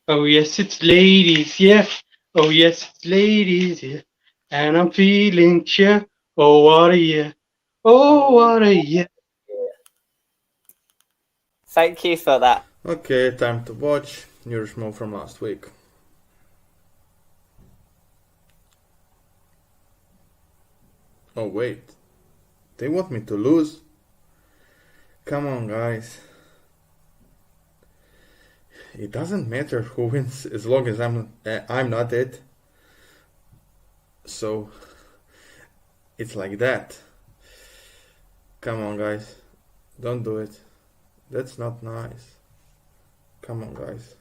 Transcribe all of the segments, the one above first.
Oh yes, it's ladies, yeah. Oh yes, it's ladies, yeah. And I'm feeling cheer. Oh what a year. Oh Oh, what a year. thank you for that. Okay, time to watch your Schmoe from last week. Oh wait, they want me to lose? Come on, guys. It doesn't matter who wins as long as I'm not it. So it's like that. Come on, guys. Don't do it. That's not nice. Come on, guys.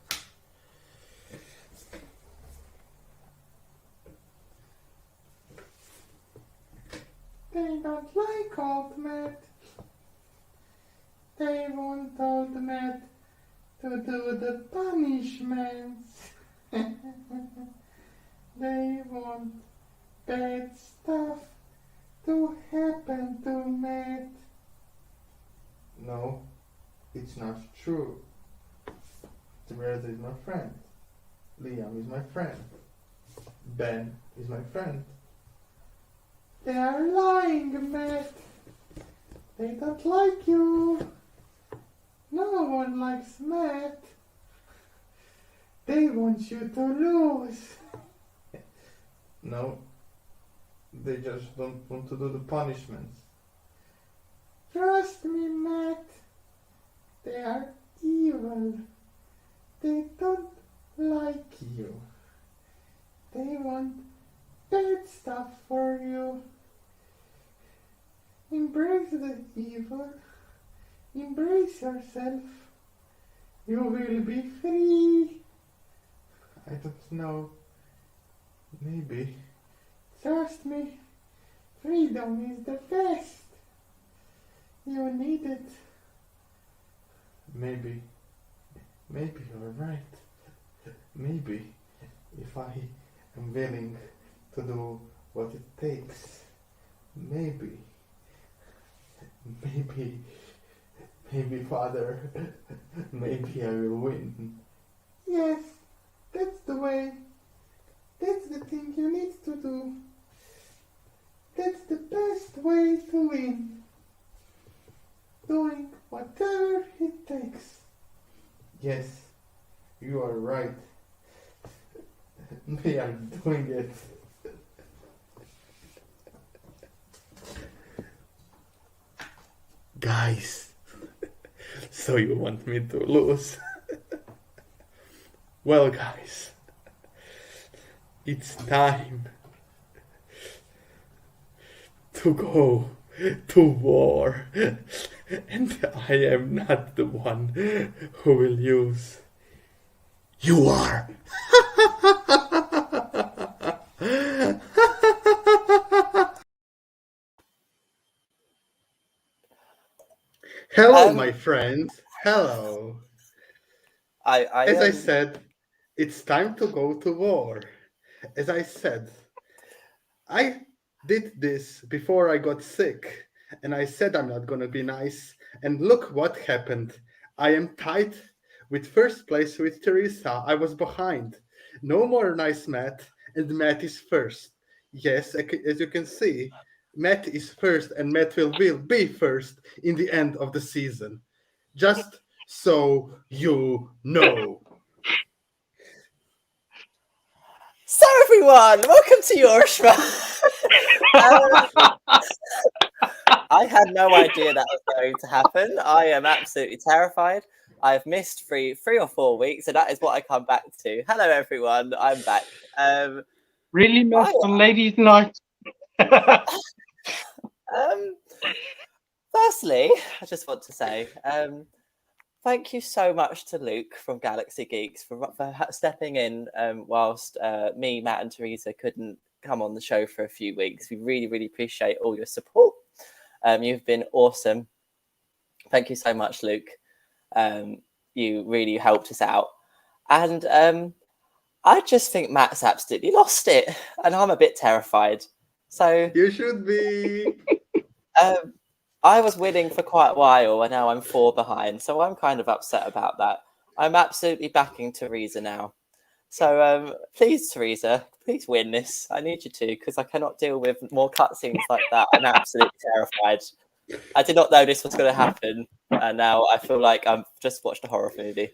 They don't like ultimate. They want ultimate to do the punishments. They want bad stuff to happen to Matt. No, it's not true. Teresa is my friend. Liam is my friend. Ben is my friend. They are lying, Matt. They don't like you. No one likes Matt. They want you to lose. No, they just don't want to do the punishments. Trust me, Matt. They are evil. They don't like you. They want bad stuff for you. Embrace the evil. Embrace yourself. You will be free. I don't know. Maybe. Trust me. Freedom is the best. You need it. Maybe. Maybe you're right. Maybe if I am willing to do what it takes. Maybe. Maybe, Father, maybe I will win. Yes, that's the way. That's the thing you need to do. That's the best way to win. Doing whatever it takes. Yes, you are right. They are doing it. Guys, so you want me to lose? Well, guys, it's time to go to war. And I am not the one who will use. You are! Hello, Um, my friends. Hello. I As I said, it's time to go to war. As I said, I did this before I got sick, and I said I'm not gonna be nice, and look what happened. I am tied with first place with Teresa. I was behind. No more nice Matt, and Matt is first. Yes, as you can see, Matt is first, and Matt will be first in the end of the season. Just so you know. So everyone, welcome to your show. I had no idea that was going to happen. I am absolutely terrified. I've missed three or 4 weeks, and that is what I come back to. Hello everyone, I'm back. Really I messed on ladies' night. um firstly, I just want to say thank you so much to Luke from Galaxy Geeks for stepping in whilst me, Matt, and Teresa couldn't come on the show for a few weeks. We really, really appreciate all your support. You've been awesome. Thank you so much, Luke. You really helped us out. And I just think Matt's absolutely lost it, and I'm a bit terrified. So You should be. I was winning for quite a while, and now I'm 4 behind. So I'm kind of upset about that. I'm absolutely backing Teresa now. So please, Teresa, please win this. I need you to, because I cannot deal with more cutscenes like that. I'm absolutely terrified. I did not know this was going to happen, and now I feel like I've just watched a horror movie.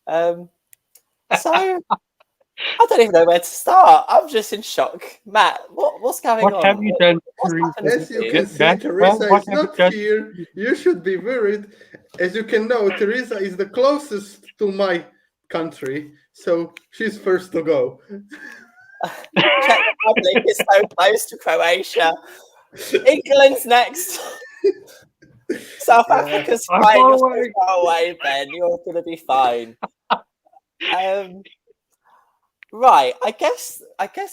So I don't even know where to start. I'm just in shock. Matt, what's going What on? have you done, What's Teresa? happened As to you you? can see, That- Teresa what is have you not done? here. You should be worried. As you can know, Teresa is the closest to my country, so she's first to go. Czech Republic is so close to Croatia. England's next. South Yeah. Africa's I'm fine. far You're so away. far away, Ben. You're gonna be fine. Right. I guess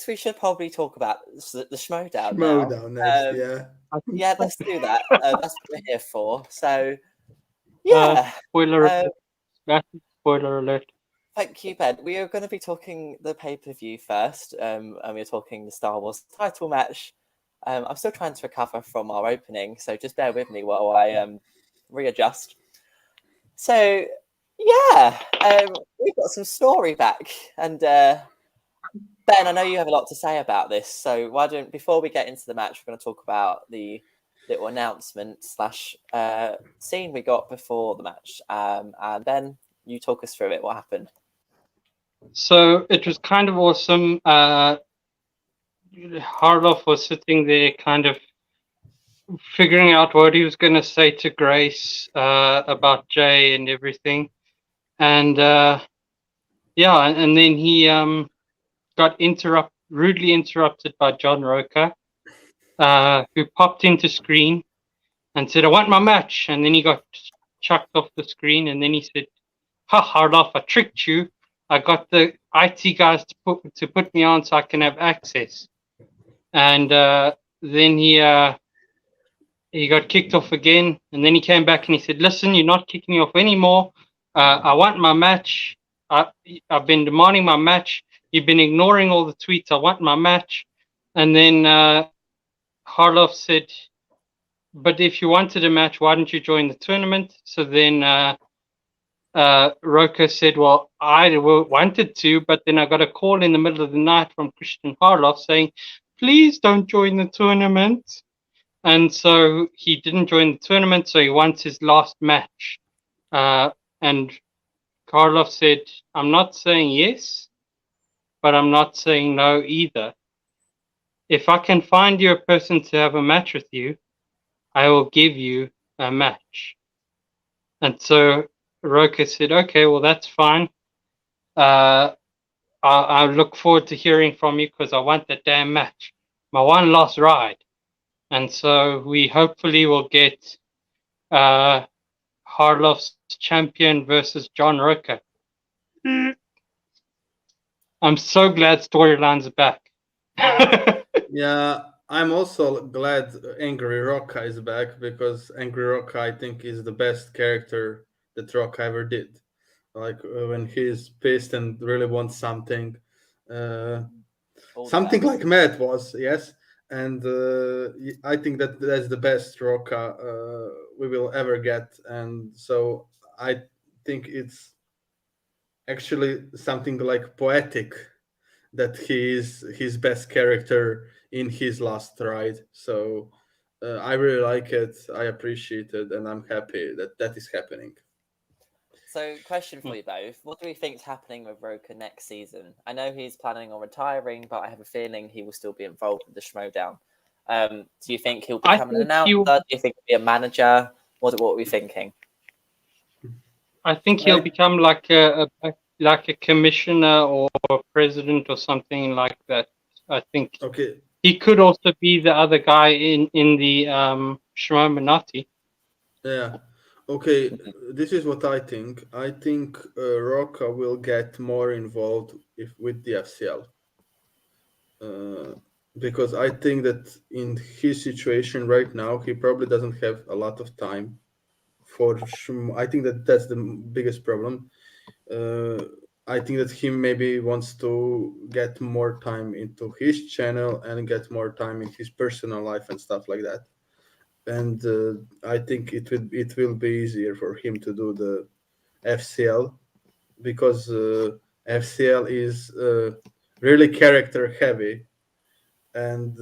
we should probably talk about the Schmoedown now. Schmoedown next, yeah. I think Yeah, let's do that. That's what we're here for. So, yeah. spoiler Uh, alert. Massive spoiler alert. Thank you, Ben. We are going to be talking the pay-per-view first, and we're talking the Star Wars title match. I'm still trying to recover from our opening, so just bear with me while I readjust. So, yeah, we've got some story back, and Ben, I know you have a lot to say about this. So why don't, before we get into the match, we're going to talk about the little announcement / scene we got before the match, and Ben, you talk us through it. What happened? So it was kind of awesome. Harloff was sitting there kind of figuring out what he was going to say to Grace about Jay and everything. And yeah, and then he got rudely interrupted by John Roca, who popped into screen and said, "I want my match." And then he got chucked off the screen, and then he said, "Ha, Harloff, I tricked you. I got the IT guys to put me on so I can have access." And then he got kicked off again, and then he came back and he said, "Listen, you're not kicking me off anymore. I want my match. I've been demanding my match. You've been ignoring all the tweets. I want my match." And then Harloff said, "But if you wanted a match, why didn't you join the tournament?" So then Roca said, "Well, I wanted to, but then I got a call in the middle of the night from Christian Harloff saying, 'Please don't join the tournament.' And so he didn't join the tournament, so he wants his last match." And Karloff said, "I'm not saying yes, but I'm not saying no either. If I can find you a person to have a match with you, I will give you a match." And so Roca said, "Okay, well, that's fine. I look forward to hearing from you because I want that damn match. My one last ride." And so we hopefully will get Harloff's champion versus John Roca. I'm so glad storylines are back. Yeah, I'm also glad Angry Roca is back because Angry Roca, I think, is the best character that Roca ever did. Like when he's pissed and really wants something, something like Matt was, yes. And I think that that's the best Roca we will ever get. And so I think it's actually something like poetic that he is his best character in his last ride. So I really like it. I appreciate it, and I'm happy that that is happening. So, question for you both. What do we think is happening with Roca next season? I know he's planning on retiring, but I have a feeling he will still be involved with the Schmoedown. Do you think he'll become an announcer? Do you think he'll be a manager? What are we thinking? I think he'll become like a commissioner or a president or something like that. I think Okay. he could also be the other guy in the Schmoe. Yeah. Okay. This is what I think. I think Roca will get more involved with the FCL. Because I think that in his situation right now, he probably doesn't have a lot of time for I think that that's the biggest problem. I think that he maybe wants to get more time into his channel and get more time in his personal life and stuff like that. And I think it will be easier for him to do the FCL because FCL is really character heavy, and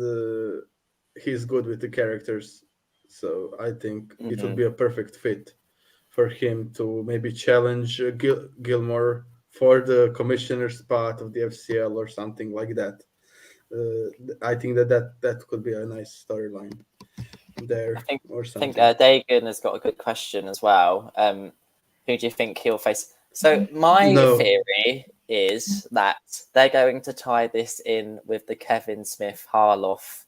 he's good with the characters. So I think it would be a perfect fit for him to maybe challenge Gilmore for the commissioner spot of the FCL or something like that. I think that could be a nice storyline there or I think something. Dagan has got a good question as well. Who do you think he'll face? So my No. theory is that they're going to tie this in with the Kevin Smith Harloff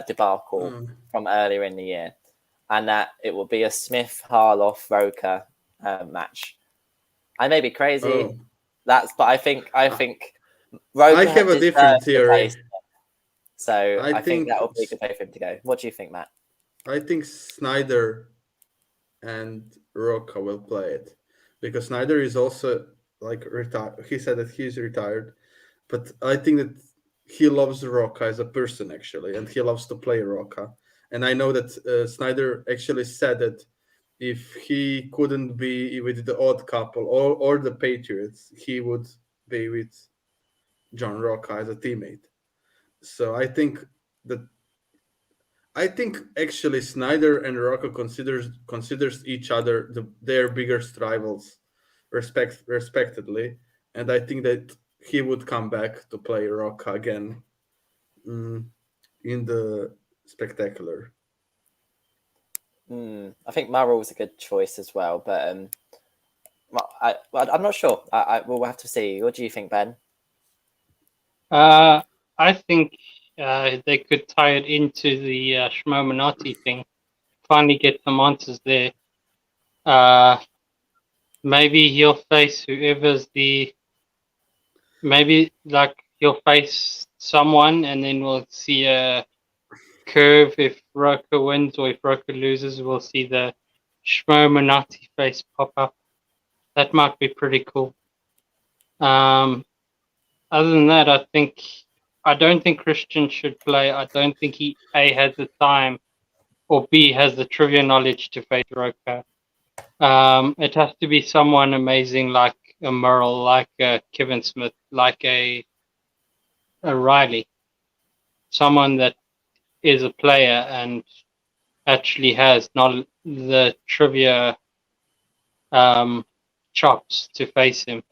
debacle from earlier in the year, and that it will be a Smith Harloff Roker match. I may be crazy, but I think Roker I have a different deserves to play theory. Smith, so I I think think that will be a good way for him to go. What do you think, Matt? I think Snyder and Roca will play it because Snyder is also like retired. He said that he's retired, but I think that he loves Roca as a person actually, and he loves to play Roca. And I know that Snyder actually said that if he couldn't be with the Odd Couple or the Patriots, he would be with John Roca as a teammate. So that I think actually Snyder and Roca considers each other their biggest rivals, respectively, and I think that he would come back to play Roca again in the spectacular. I think Murrell's a good choice as well, but I'm not sure. We'll have to see. What do you think, Ben? I think they could tie it into the Schmoe thing. Finally get some answers there. Maybe he'll face whoever's the. Maybe like he'll face someone, and then we'll see a curve if Roka wins, or if Roka loses, we'll see the Schmoe face pop up. That might be pretty cool. Other than that, I don't think Christian should play. I don't think he A has the time or B has the trivia knowledge to face Roka. It has to be someone amazing like a Merle, like a Kevin Smith, like a Riley, someone that is a player and actually has not the trivia chops to face him.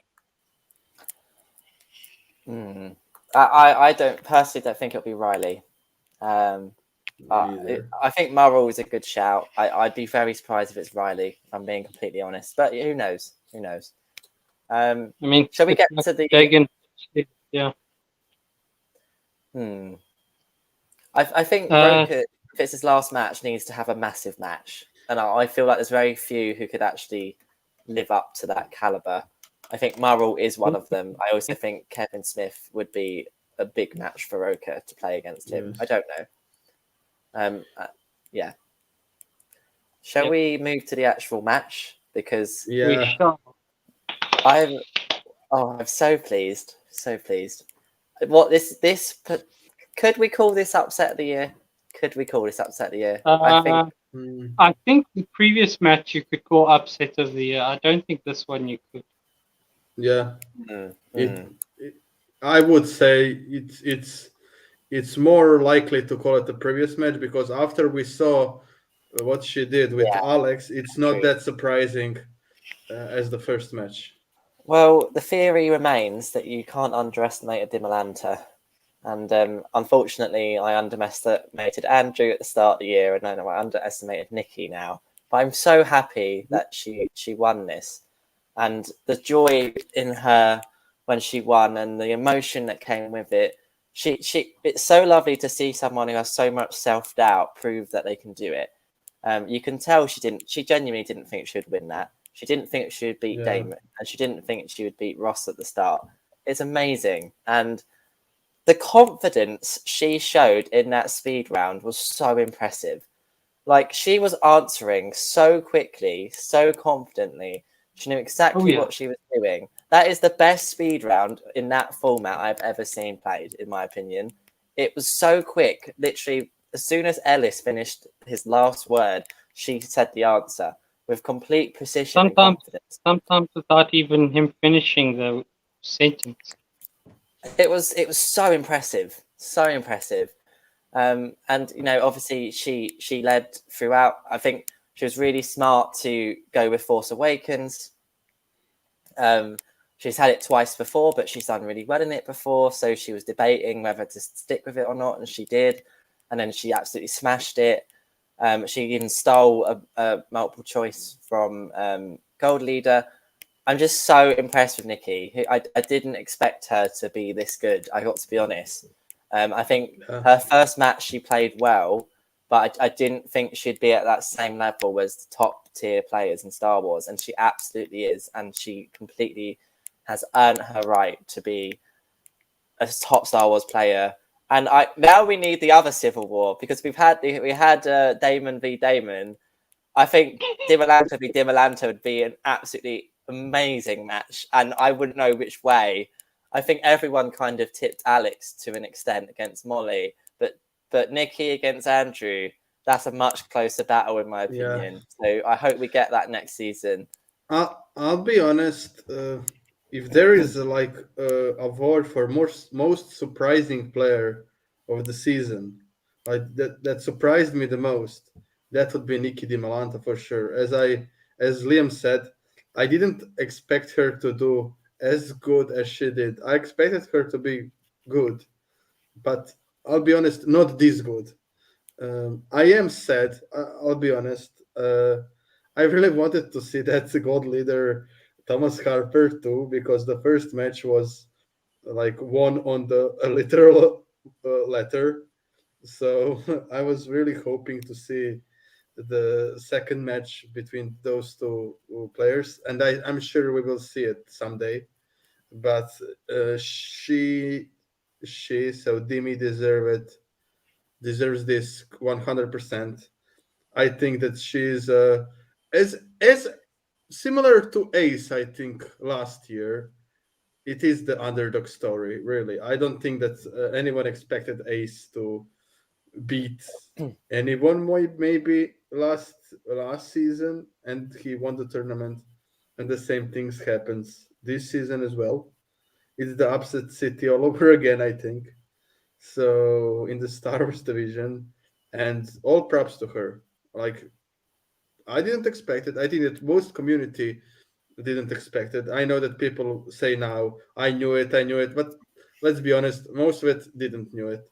I don't personally don't think it'll be Riley. I think Murrell is a good shout. I'd be very surprised if it's Riley, if I'm being completely honest. But who knows? Who knows? I mean, shall we get to the Dagan? Yeah. I think Roka, if it's his last match, needs to have a massive match, and I feel like there's very few who could actually live up to that caliber. I think Murrell is one of them. I also think Kevin Smith would be a big match for Roka to play against him. I don't know. Yeah. Shall we move to the actual match? Because I'm so pleased, so pleased. What this could we call this upset of the year? Could we call this upset of the year? I think the previous match you could call upset of the year. I don't think this one you could. Yeah, I would say it's more likely to call it the previous match because after we saw what she did with Alex, it's not that surprising as the first match. Well, the theory remains that you can't underestimate a Dimolanta. And unfortunately, I underestimated Andrew at the start of the year, and I know I underestimated Nikki now. But I'm so happy that she won this, and the joy in her when she won, and the emotion that came with it. It's so lovely to see someone who has so much self-doubt prove that they can do it. You can tell she genuinely didn't think she would win that. She didn't think she would beat Damon, and she didn't think she would beat Ross at the start. It's amazing, and the confidence she showed in that speed round was so impressive. Like, she was answering so quickly, so confidently. She knew exactly what she was doing. That is the best speed round in that format I've ever seen played, in my opinion. It was so quick. Literally, as soon as Ellis finished his last word, she said the answer. with complete precision and Sometimes, confidence. sometimes without even him finishing the sentence. It was so impressive, so impressive. And obviously she led throughout. I think she was really smart to go with Force Awakens. She's had it twice before, but she's done really well in it before. So she was debating whether to stick with it or not, and she did. And then she absolutely smashed it. She even stole a multiple choice from Gold Leader. I'm just so impressed with Nikki. I didn't expect her to be this good. I got to be honest. I think her first match she played well, but I didn't think she'd be at that same level as the top tier players in Star Wars, and she absolutely is, and she completely has earned her right to be a top Star Wars player. And now we need the other Civil War, because we had Damon v Damon. I think Dimolanta v Dimolanta would be an absolutely amazing match, and I wouldn't know which way. I think everyone kind of tipped Alex to an extent against Molly, but Nikki against Andrew, that's a much closer battle in my opinion. So I hope we get that next season. I'll be honest. If there is like award for most surprising player of the season, like that surprised me the most, that would be Nikki DiMalanta for sure. As Liam said, I didn't expect her to do as good as she did. I expected her to be good, but I'll be honest, not this good. I am sad. I'll be honest. I really wanted to see that gold leader Thomas Harper too, because the first match was like one on the a literal letter. So I was really hoping to see the second match between those two players, and I'm sure we will see it someday. But she so Dimi deserves this 100%. I think that she's as similar to Ace. I think last year it is the underdog story. Really, I don't think that anyone expected Ace to beat anyone. Maybe last season, and he won the tournament, and the same things happens this season as well. It's the upset city all over again. I think so in the Star Wars division, and all props to her. Like I didn't expect it. I think that most community didn't expect it. I know that people say now, I knew it, but let's be honest, most of it didn't knew it.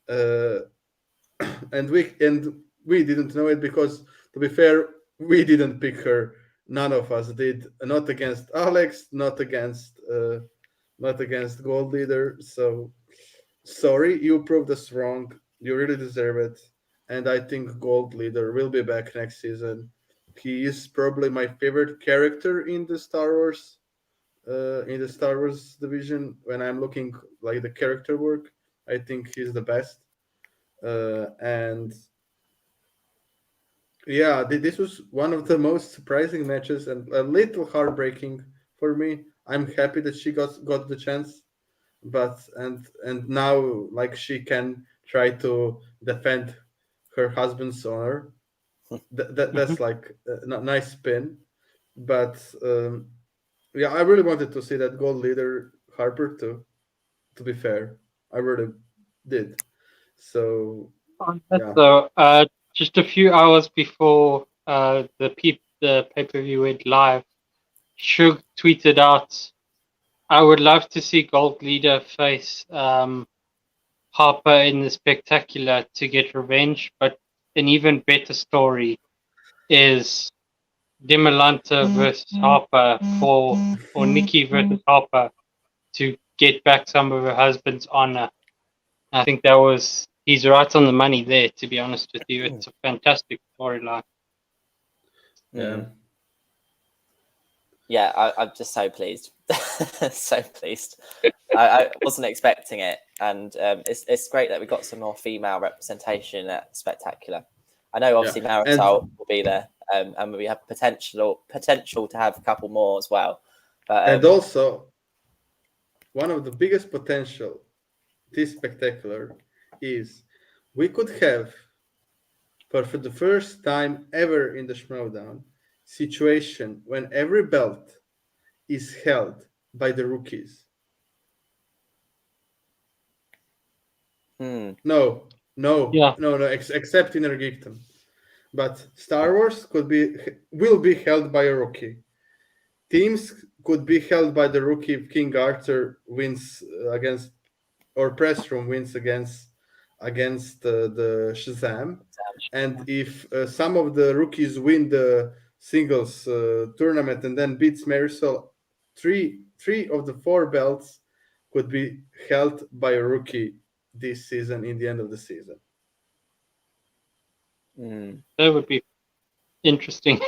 Uh, and we didn't know it because, to be fair, we didn't pick her. None of us did. Not against Alex, not against Gold Leader. So sorry, you proved us wrong. You really deserve it. And I think Gold Leader will be back next season. He is probably my favorite character in the Star Wars division. When I'm looking like the character work, I think he's the best. And yeah, this was one of the most surprising matches and a little heartbreaking for me. I'm happy that she got the chance, but and now like she can try to defend her husband's honor. That's like a nice spin, but yeah, I really wanted to see that gold leader Harper too. To be fair, I really did. So yeah, So, just a few hours before the pay-per-view went live, Shug tweeted out, "I would love to see Gold Leader face Harper in the Spectacular to get revenge, but an even better story is Demolanta versus Harper or Nikki versus Harper to get back some of her husband's honor." I think he's right on the money there, to be honest with you. It's a fantastic storyline. yeah. Yeah, I'm just so pleased. So pleased. I wasn't expecting it, and it's great that we got some more female representation at Spectacular. I know obviously Marisol will be there, and we have potential to have a couple more as well. But And also, one of the biggest potential this spectacular is we could have for the first time ever in the Schmoedown situation when every belt is held by the rookies. No, Yeah. except in Geekdom. But Star Wars will be held by a rookie. Teams could be held by the rookie if King Arthur wins against, or Press Room wins against the Shazam, and if some of the rookies win the singles tournament and then beats Marisol, three of the 4 belts could be held by a rookie this season in the end of the season. That would be interesting.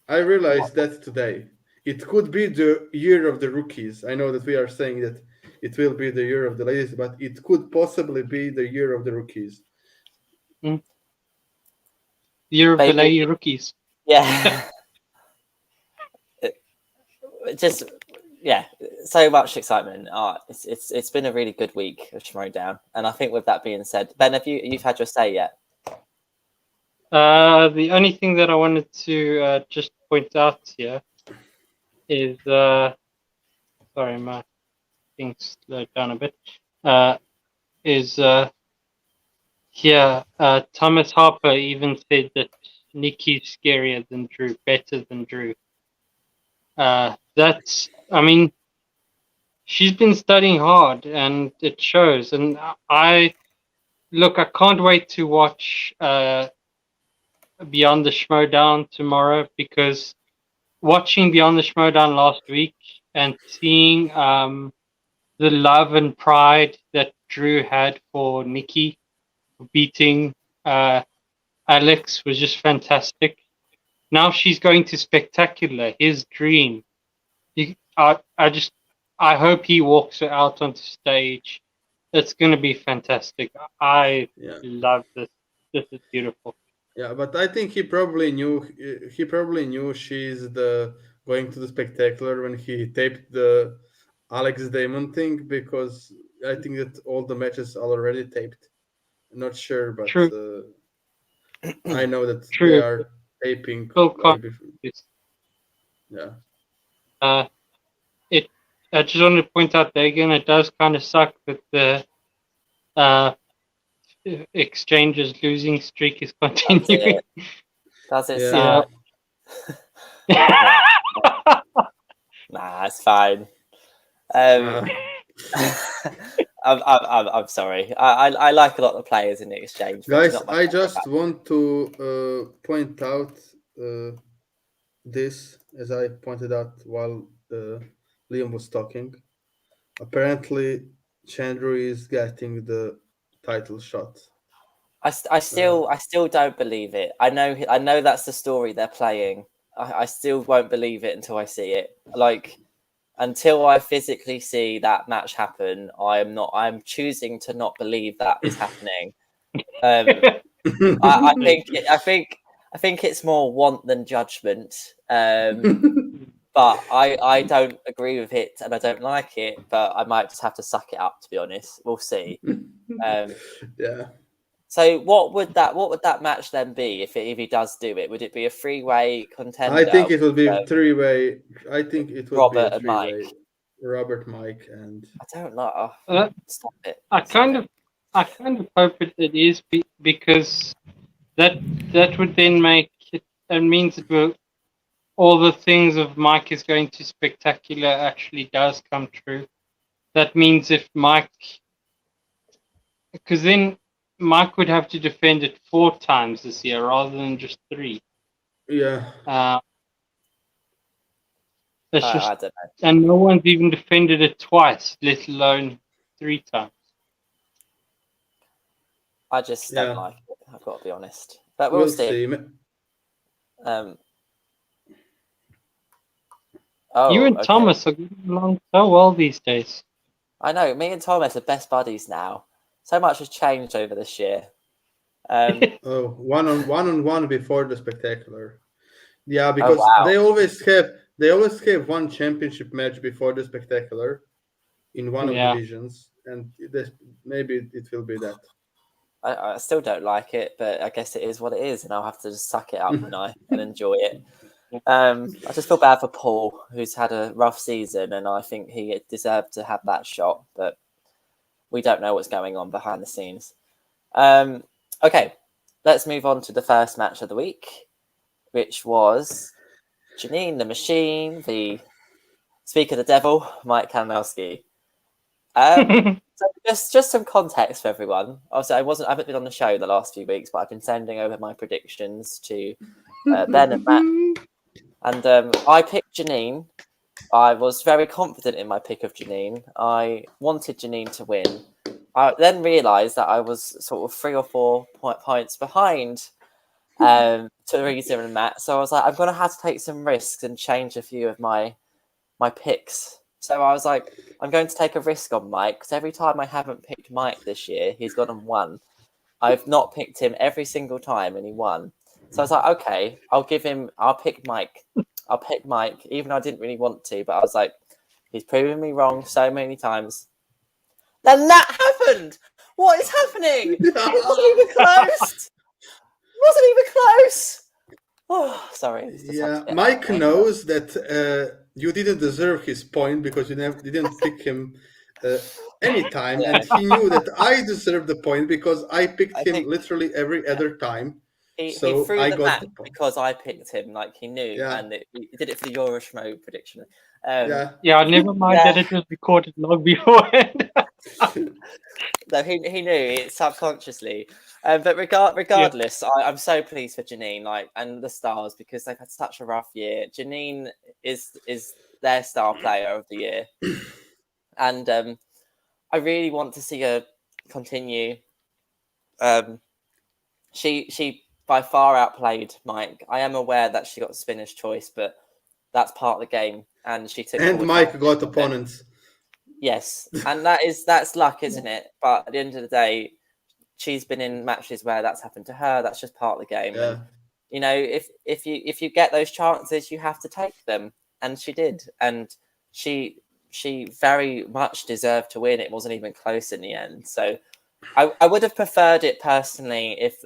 I realized that today. It could be the year of the rookies. I know that we are saying that it will be the year of the ladies, but it could possibly be the year of the rookies. Year of the Maybe- lady rookies. Yeah. Just so much excitement. It's been a really good week of Schmoedown, and I think with that being said, Ben, have you've had your say yet? The only thing that I wanted to just point out here is sorry, my thing slowed down a bit. Here, Thomas Harper even said that Nikki's scarier than Drew, better than Drew. I mean, she's been studying hard, and it shows. And I can't wait to watch Beyond the Schmoedown tomorrow, because watching Beyond the Schmoedown last week and seeing the love and pride that Drew had for Nikki beating Alex was just fantastic. Now she's going to Spectacular, his dream. I hope he walks her out onto stage. It's going to be fantastic. I love this. This is beautiful. Yeah, but I think he probably knew she's going to the Spectacular when he taped the Alex Damon thing, because I think that all the matches are already taped. I'm not sure, but True. I know that True. they are taping. Yeah. I just want to point out that again, it does kind of suck that the Exchange's losing streak is continuing. Does it Yeah. sad? Nah, it's fine. I'm sorry. I like a lot of the players in the Exchange. Guys, I just want to point out this, as I pointed out while Liam was talking. Apparently, Chandru is getting the title shot. I still don't believe it. I know that's the story they're playing. I still won't believe it until I see it. Like, until I physically see that match happen, I'm choosing to not believe that is happening. I think it's more want than judgment. But I don't agree with it, and I don't like it. But I might just have to suck it up, to be honest. We'll see. Yeah. So what would that match then be if he does do it? Would it be a 3-way contender? I think it will be a 3-way. I think it will Robert be a 3-way. and Mike. Robert, Mike, and I don't know. Stop it. I kind of hope it is, because that would then make it. It means it will. All the things of Mike is going to Spectacular actually does come true. That means if Mike, because then Mike would have to defend it 4 times this year rather than just 3. yeah. I don't know. And no one's even defended it twice, let alone 3 times. I just don't like it. I've got to be honest. But we'll see. You and Thomas are getting along so well these days. I know. Me and Thomas are best buddies now. So much has changed over this year. One on one before the Spectacular. Yeah, because they always have one championship match before the Spectacular in one of the divisions, and maybe it will be that. I still don't like it, but I guess it is what it is, and I'll have to just suck it up and enjoy it. I just feel bad for Paul, who's had a rough season, and I think he deserved to have that shot, but we don't know what's going on behind the scenes. Okay, let's move on to the first match of the week, which was Janine the Machine, the Speak of the Devil, Mike Kalinowski. So just some context for everyone. Obviously, I haven't been on the show the last few weeks, but I've been sending over my predictions to Ben and Matt. And I picked Janine. I was very confident in my pick of Janine. I wanted Janine to win. I then realised that I was sort of 3 or 4 points behind Teresa and Matt. So I was like, I'm going to have to take some risks and change a few of my picks. So I was like, I'm going to take a risk on Mike, because every time I haven't picked Mike this year, he's gone and won. I've not picked him every single time, and he won. So I was like, okay, I'll pick Mike. I'll pick Mike, even though I didn't really want to, but I was like, he's proven me wrong so many times. Then that happened! What is happening? It wasn't even close! It wasn't even close! Oh, sorry. Yeah, Mike knows that you didn't deserve his point because you didn't pick him anytime, and he knew that I deserved the point because I picked him literally every other time. He So threw I the got match the point. because I picked him, like he knew, and he did it for the Euro Schmoe prediction. Yeah, never mind that it was recorded long beforehand. No, he knew it subconsciously. But regardless, I'm so pleased for Janine, and the Stars, because they've had such a rough year. Janine is their star player of the year, and I really want to see her continue. She by far outplayed Mike. I am aware that she got spinner's choice, but that's part of the game, and she took. And Mike got opponents. Yes, and that's luck, isn't it? But at the end of the day, she's been in matches where that's happened to her. That's just part of the game. Yeah. And, if you get those chances, you have to take them, and she did, and she very much deserved to win. It wasn't even close in the end. So I would have preferred it personally if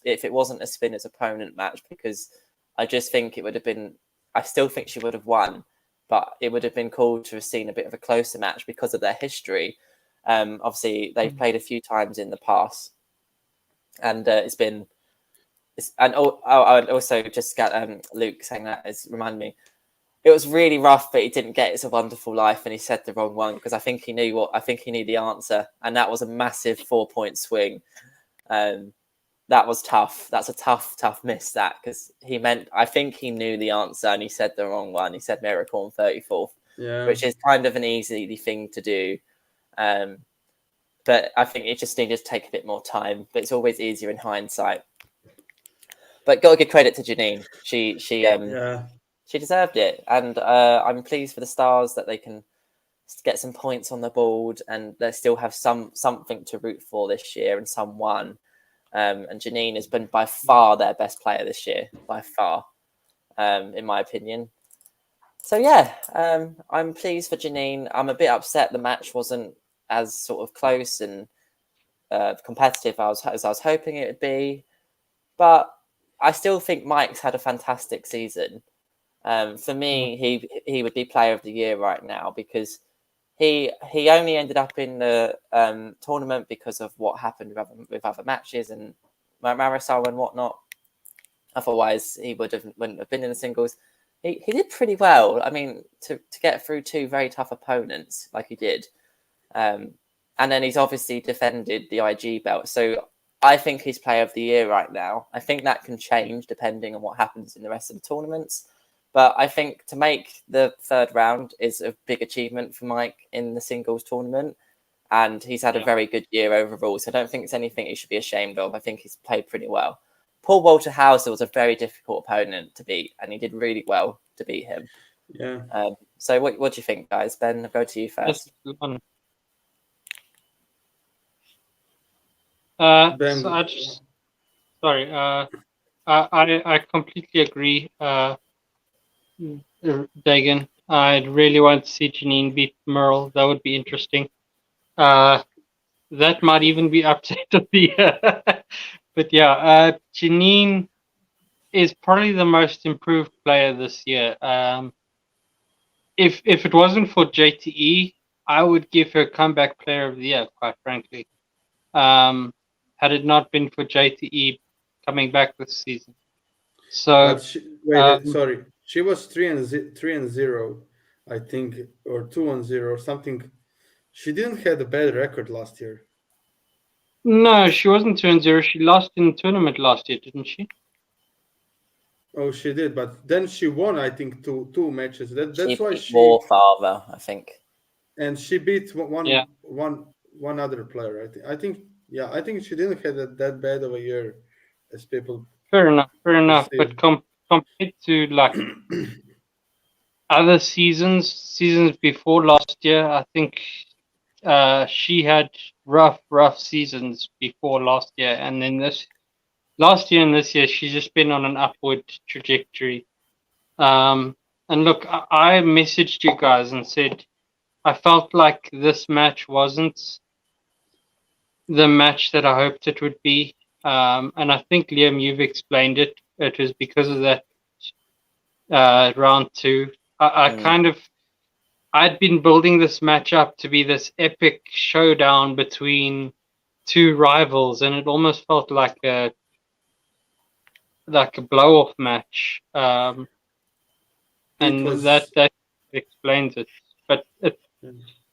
it wasn't a spinner's opponent match, because I just think it would have been. I still think she would have won, but it would have been cool to have seen a bit of a closer match because of their history. Obviously, they've played a few times in the past, and and I also just got Luke saying that has reminded me. It was really rough, but he didn't get It's a Wonderful Life, and he said the wrong one because I think he knew the answer, and that was a massive 4-point swing. That was tough. That's a tough miss, that, because I think he knew the answer and he said the wrong one. He said Miracle on 34th, which is kind of an easy thing to do. But I think it just needed to take a bit more time, but it's always easier in hindsight. But got to give credit to Janine. She deserved it, and I'm pleased for the Stars that they can get some points on the board, and they still have something to root for this year, and someone. And Janine has been by far their best player this year, by far, in my opinion. So yeah, I'm pleased for Janine. I'm a bit upset the match wasn't as sort of close and competitive as I was hoping it would be, but I still think Mike's had a fantastic season. For me, he would be player of the year right now, because he only ended up in the tournament because of what happened with other matches and Marisol and whatnot. Otherwise, he wouldn't have been in the singles. He did pretty well. I mean, to get through 2 very tough opponents like he did, and then he's obviously defended the IG belt. So I think he's player of the year right now. I think that can change depending on what happens in the rest of the tournaments. But I think to make the 3rd round is a big achievement for Mike in the singles tournament. And he's had a very good year overall. So I don't think it's anything he should be ashamed of. I think he's played pretty well. Paul Walter Hauser was a very difficult opponent to beat, and he did really well to beat him. Yeah. So what do you think, guys? Ben, I'll go to you first. I completely agree. Dagan, I'd really want to see Janine beat Merle. That would be interesting. The that might even be upset of the year. But yeah, Janine is probably the most improved player this year. If it wasn't for JTE, I would give her comeback player of the year, quite frankly. Had it not been for JTE coming back this season. So But sorry, she was 3-0, I think, or 2-0 or something. She didn't have a bad record last year. no, she wasn't 2-0. She lost in the tournament last year, didn't she? Oh, she did, but then she won, I think, two matches. That's She why beat Warfather, I think. and she beat Yeah. one other player. I think she didn't have that bad of a year as people Fair enough. perceive. But compared to like other seasons before last year, I think she had rough seasons before last year, and then last year and this year, she's just been on an upward trajectory. And look, I messaged you guys and said I felt like this match wasn't the match that I hoped it would be. And I think, Liam, you've explained it. It was because of that round two. I'd been building this match up to be this epic showdown between two rivals, and it almost felt like a blow-off match. And that explains it. But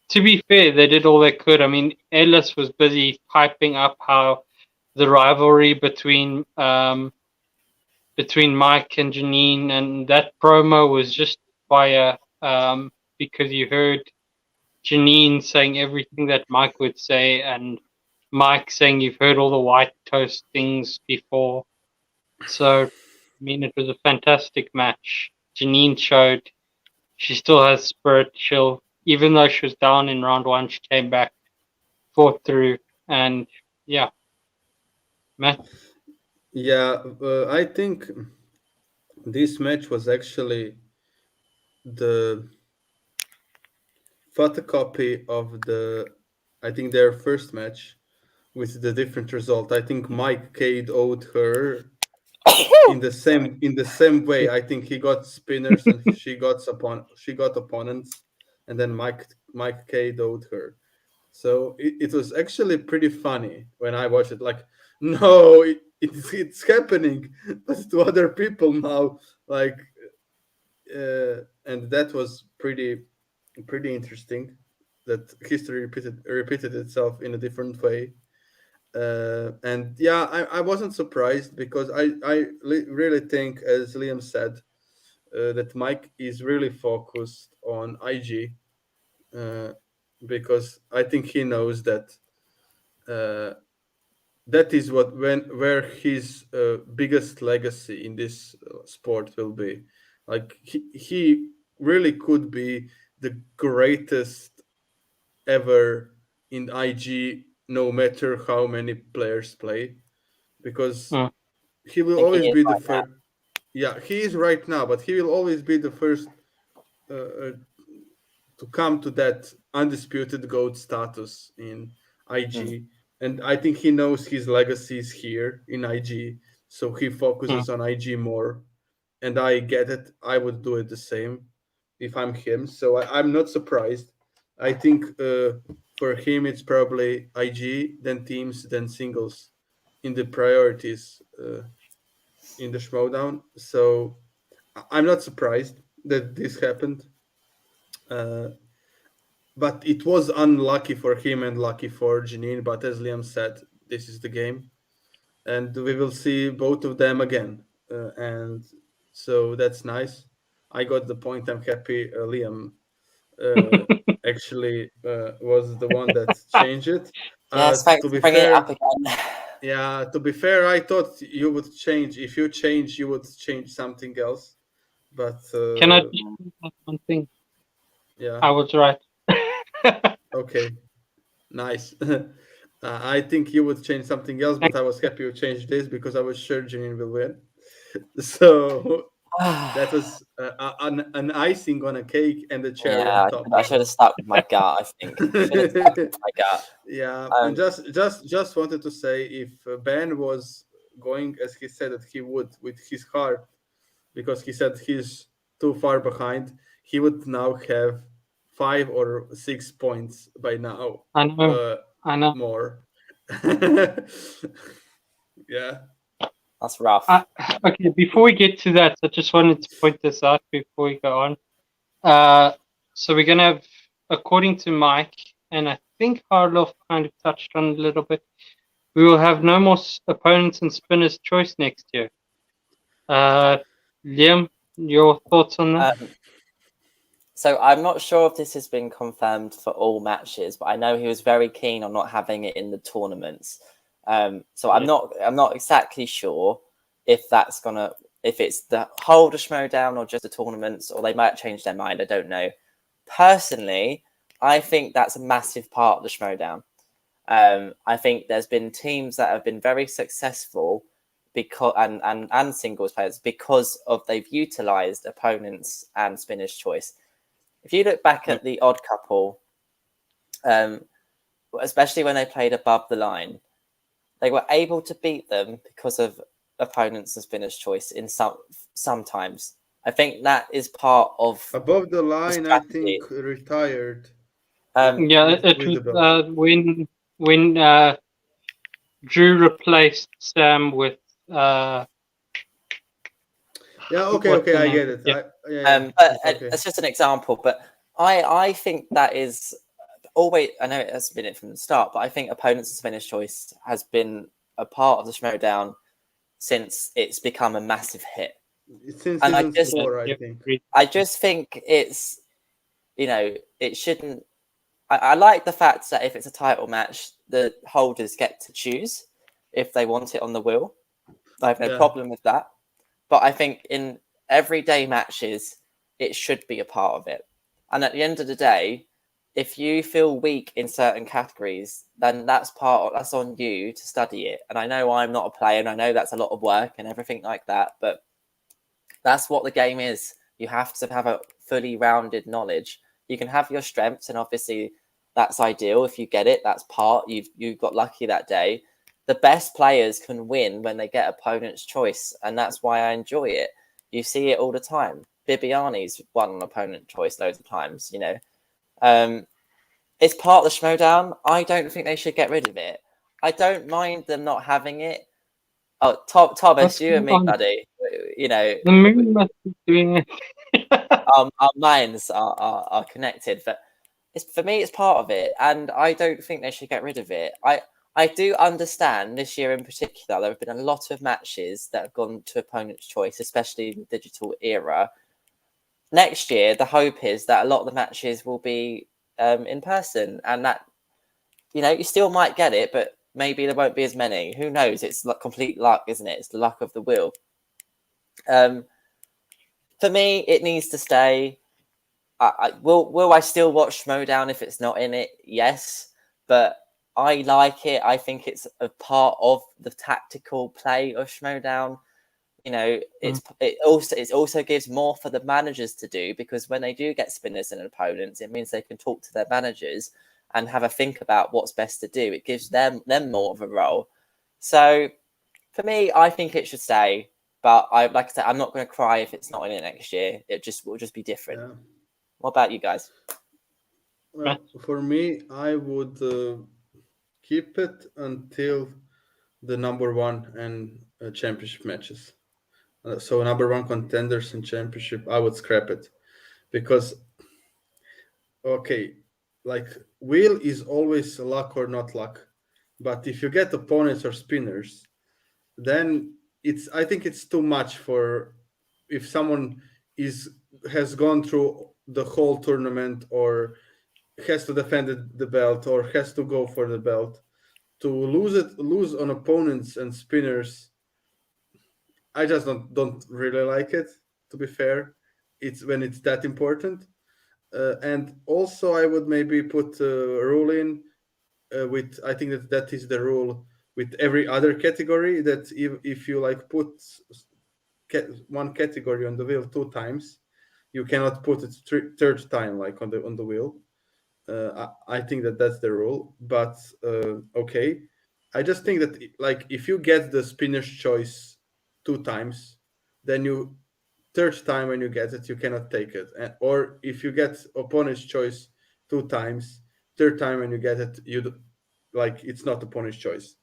to be fair, they did all they could. I mean, Ellis was busy piping up how the rivalry between Mike and Janine, and that promo was just fire, because you heard Janine saying everything that Mike would say, and Mike saying you've heard all the white toast things before. So, I mean, it was a fantastic match. Janine showed she still has spirit. Even though she was down in round one, she came back, fought through, and yeah, Matt. Yeah, I think this match was actually the photocopy of I think their first match with the different result. I think Mike Cade owed her in the same way. I think he got spinners and she got opponents, and then Mike Cade owed her. So it was actually pretty funny when I watched it. Like, no, it's happening, but to other people now. Like, and that was pretty interesting. That history repeated itself in a different way. And yeah, I wasn't surprised because I really think, as Liam said, that Mike is really focused on IG, uh, because I think he knows that that is where his biggest legacy in this sport will be. Like he really could be the greatest ever in IG, no matter how many players play, because Mm. he will I think he always is be the right now. first. Yeah, he is right now, but he will always be the first uh, uh, to come to that undisputed GOAT status in IG. And I think he knows his legacy is here in IG, so he focuses on IG more. And I get it. I would do it the same if I'm him. So I'm not surprised. I think for him it's probably IG, then teams, then singles in the priorities in the Schmoedown. So I'm not surprised that this happened. Uh, but it was unlucky for him and lucky for Janine. But as Liam said, this is the game, and we will see both of them again. And so that's nice. I got the point. I'm happy. Liam actually was the one that changed it. Yes, thanks To for be bringing it up fair, again. yeah. To be fair, I thought you would change. If you change, you would change something else. But Can I just add one thing? yeah, I was right. okay. Nice. I think you would change something else, but I was happy you changed this because I was sure Janine will win. So That was an icing on a cake and a cherry Yeah, on top. I should have stuck with my gut. I think should have stuck with my gut. Yeah, and Um, just wanted to say, if Ben was going as he said that he would with his heart, because he said he's too far behind, he would now have 5 or 6 points by now. I know. I know. More. Yeah. that's rough. Okay, before we get to that, I just wanted to point this out before we go on. So we're gonna have, according to Mike, and I think Harloff kind of touched on it a little bit, we will have no more opponents and spinners choice next year. Liam, your thoughts on that? So I'm not sure if this has been confirmed for all matches, but I know he was very keen on not having it in the tournaments. So I'm not exactly sure if if it's the whole of Schmoedown or just the tournaments, or they might change their mind. I don't know. Personally, I think that's a massive part of the Schmoedown. I think there's been teams that have been very successful because and singles players because of they've utilized opponents and spinner's choice. If you look back at the Odd Couple, especially when they played above the line, they were able to beat them because of opponents and spinner's choice in sometimes. I think that is part of Above the line, I strategy. think retired. Yeah, it with the was belt. when Drew replaced Sam with Yeah, okay, what's okay, her I name? get it. Yeah. But it's okay. it's just an example. But I think that is always. I know it has been it from the start, but I think opponents and spinner's choice has been a part of the Schmoedown since it's become a massive hit. Since And season 4, I think. I just think it's, it shouldn't. I like the fact that if it's a title match, the holders get to choose if they want it on the wheel. I have no Yeah. problem with that. But I think in everyday matches, it should be a part of it. And at the end of the day, if you feel weak in certain categories, then that's on you to study it. And I know I'm not a player, and I know that's a lot of work and everything like that, but that's what the game is. You have to have a fully rounded knowledge. You can have your strengths, and obviously that's ideal if you get it. That's part you got lucky that day. The best players can win when they get opponent's choice, and that's why I enjoy it. You see it all the time. Bibiani's won on opponent choice loads of times. It's part of the Schmoedown. I don't think they should get rid of it. I don't mind them not having it. Oh, Thomas, you and me, buddy. The moon must be doing it. Our minds are connected, but for me, it's part of it, and I don't think they should get rid of it. I do understand this year in particular, there have been a lot of matches that have gone to opponent's choice, especially in the digital era. Next year, the hope is that a lot of the matches will be in person, and that you still might get it, but maybe there won't be as many. Who knows? It's like complete luck, isn't it? It's the luck of the wheel. For me, it needs to stay. Will I still watch Schmoedown if it's not in it? Yes, but I like it. I think it's a part of the tactical play of Schmoedown. It also gives more for the managers to do, because when they do get spinners and opponents, it means they can talk to their managers and have a think about what's best to do. It gives them more of a role. So for me, I think it should stay. But like I said, I'm not going to cry if it's not in it next year. It will just be different. Yeah. What about you guys? Well, for me, I would keep it until the number one and championship matches. So number one contenders and championship, I would scrap it, because okay, like wheel is always luck or not luck, but if you get opponents or spinners, then I think it's too much for if someone has gone through the whole tournament, or has to defend the belt, or has to go for the belt, to lose on opponents and spinners. I just don't really like it, to be fair. It's when it's that important. And also I would maybe put a rule in, with, I think that is the rule with every other category, that if you like put one category on the wheel 2 times, you cannot put it third time like on the wheel. I think that's the rule, but okay. I just think that like if you get the spinner's choice 2 times, then you third time when you get it you cannot take it, or if you get opponent's choice 2 times, third time when you get it like it's not opponent's choice,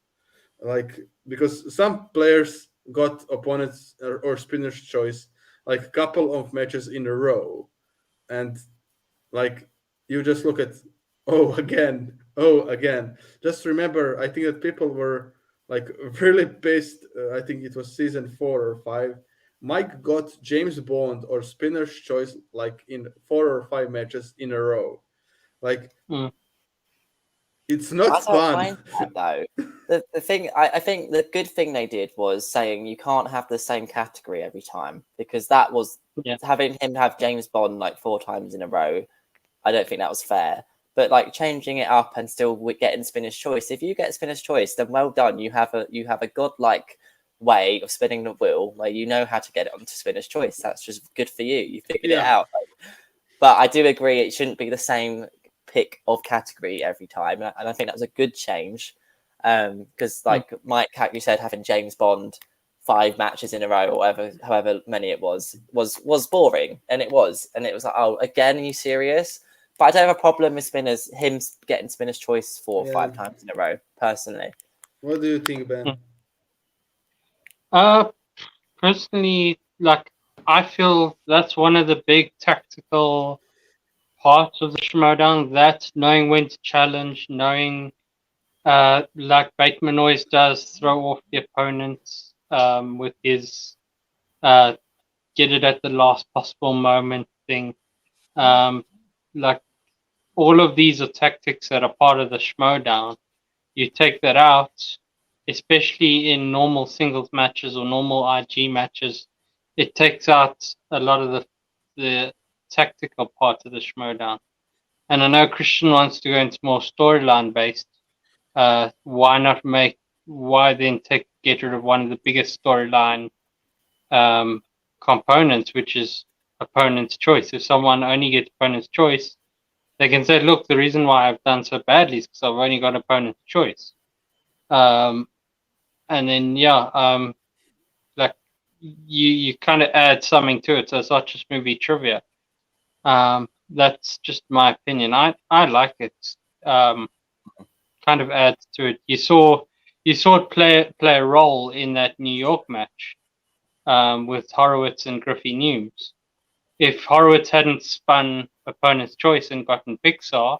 like because some players got opponents or spinner's choice like a couple of matches in a row, and like you just look at oh again. Just remember, I think that people were like really pissed. I think it was season 4 or 5. Mike got James Bond or spinner's choice like in 4 or 5 matches in a row. Like it's not I don't fun. mind that though. The thing I think the good thing they did was saying you can't have the same category every time, because that was having him have James Bond like 4 times in a row. I don't think that was fair. But like changing it up and still getting spinner's choice. If you get spinner's choice, then well done. You have a godlike way of spinning the wheel where you know how to get it onto spinner's choice. That's just good for you. You figured it out. But I do agree it shouldn't be the same pick of category every time, and I think that was a good change. Because like Mike, you said, having James Bond 5 matches in a row or however many it was boring, and it was like, oh, again, are you serious? But I don't have a problem with him getting spinner's choice 4 or 5 times in a row, personally. What do you think, Ben? Personally, like I feel that's one of the big tactical parts of the Schmoedown. That's knowing when to challenge, knowing like Bateman always does, throw off the opponents with his get it at the last possible moment thing. Like all of these are tactics that are part of the Schmoedown. You take that out, especially in normal singles matches or normal IG matches, it takes out a lot of the tactical part of the Schmoedown. And I know Christian wants to go into more storyline based. Why then get rid of one of the biggest storyline components, which is opponent's choice? If someone only gets opponent's choice, they can say, look, the reason why I've done so badly is because I've only got opponent's choice. And then like you kind of add something to it, so it's not just movie trivia. That's just my opinion. I like it. Kind of adds to it. You saw it play a role in that New York match with Horowitz and Griffey News. If Horowitz hadn't spun opponent's choice and gotten Pixar,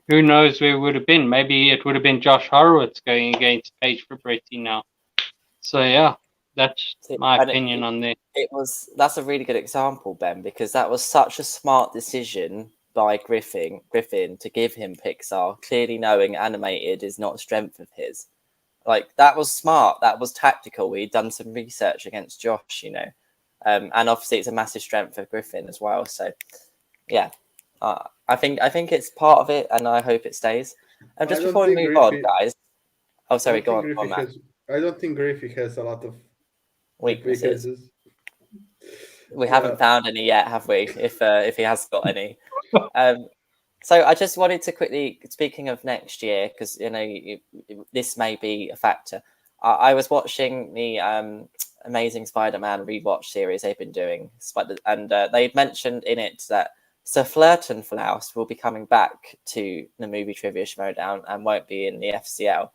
who knows where it would have been? Maybe it would have been Josh Horowitz going against Paige Fabretti now. So yeah, that's my opinion on that. That's a really good example, Ben, because that was such a smart decision by Griffin to give him Pixar, clearly knowing animated is not a strength of his. Like, that was smart. That was tactical. We'd done some research against Josh, and obviously it's a massive strength of Griffin as well. So yeah, I think it's part of it, and I hope it stays. And just before we move on, guys. Oh, sorry, go on, Matt. I don't think Griffey has a lot of weaknesses. We haven't found any yet, have we? If he has got any. So I just wanted to quickly, speaking of next year, because this may be a factor. I was watching the Amazing Spider-Man rewatch series they've been doing, and they mentioned in it that Sir Flirtenflaus will be coming back to the movie Trivia Schmoedown and won't be in the FCL.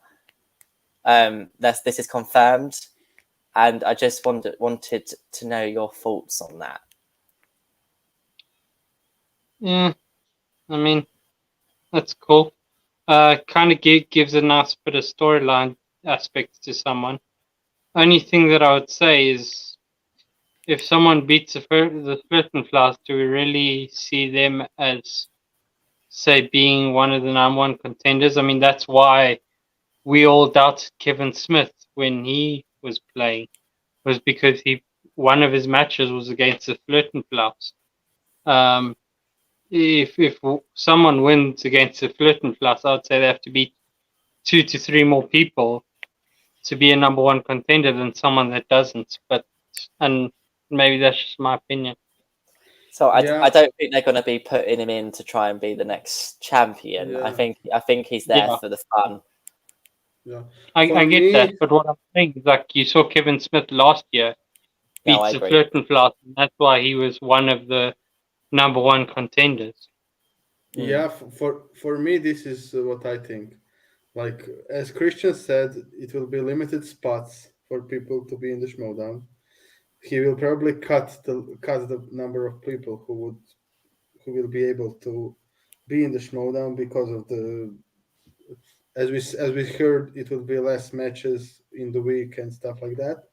This is confirmed, and I just wanted to know your thoughts on that. Yeah, I mean, that's cool. Kind of gives a nice bit of storyline aspects to someone. Only thing that I would say is, if someone beats the Flirtenflaus, do we really see them as, say, being one of the #1 contenders? I mean, that's why we all doubted Kevin Smith when he was playing, was because one of his matches was against the Flirtenflaus. If someone wins against the Flirtenflaus, I would say they have to beat 2 to 3 more people to be a #1 contender than someone that doesn't. But and maybe that's just my opinion. So I Yeah. don't think they're going to be putting him in to try and be the next champion. Yeah. I think he's there Yeah. for the fun. Yeah. I For get me, that, but what I'm saying is, like, you saw Kevin Smith last year beat No, I the agree. Flirt and Flout, and that's why he was one of the number one contenders. yeah, for me, this is what I think. Like as Christian said, it will be limited spots for people to be in the Schmoedown. He will probably cut the number of people who will be able to be in the Schmoedown because of the as we heard, it will be less matches in the week and stuff like that.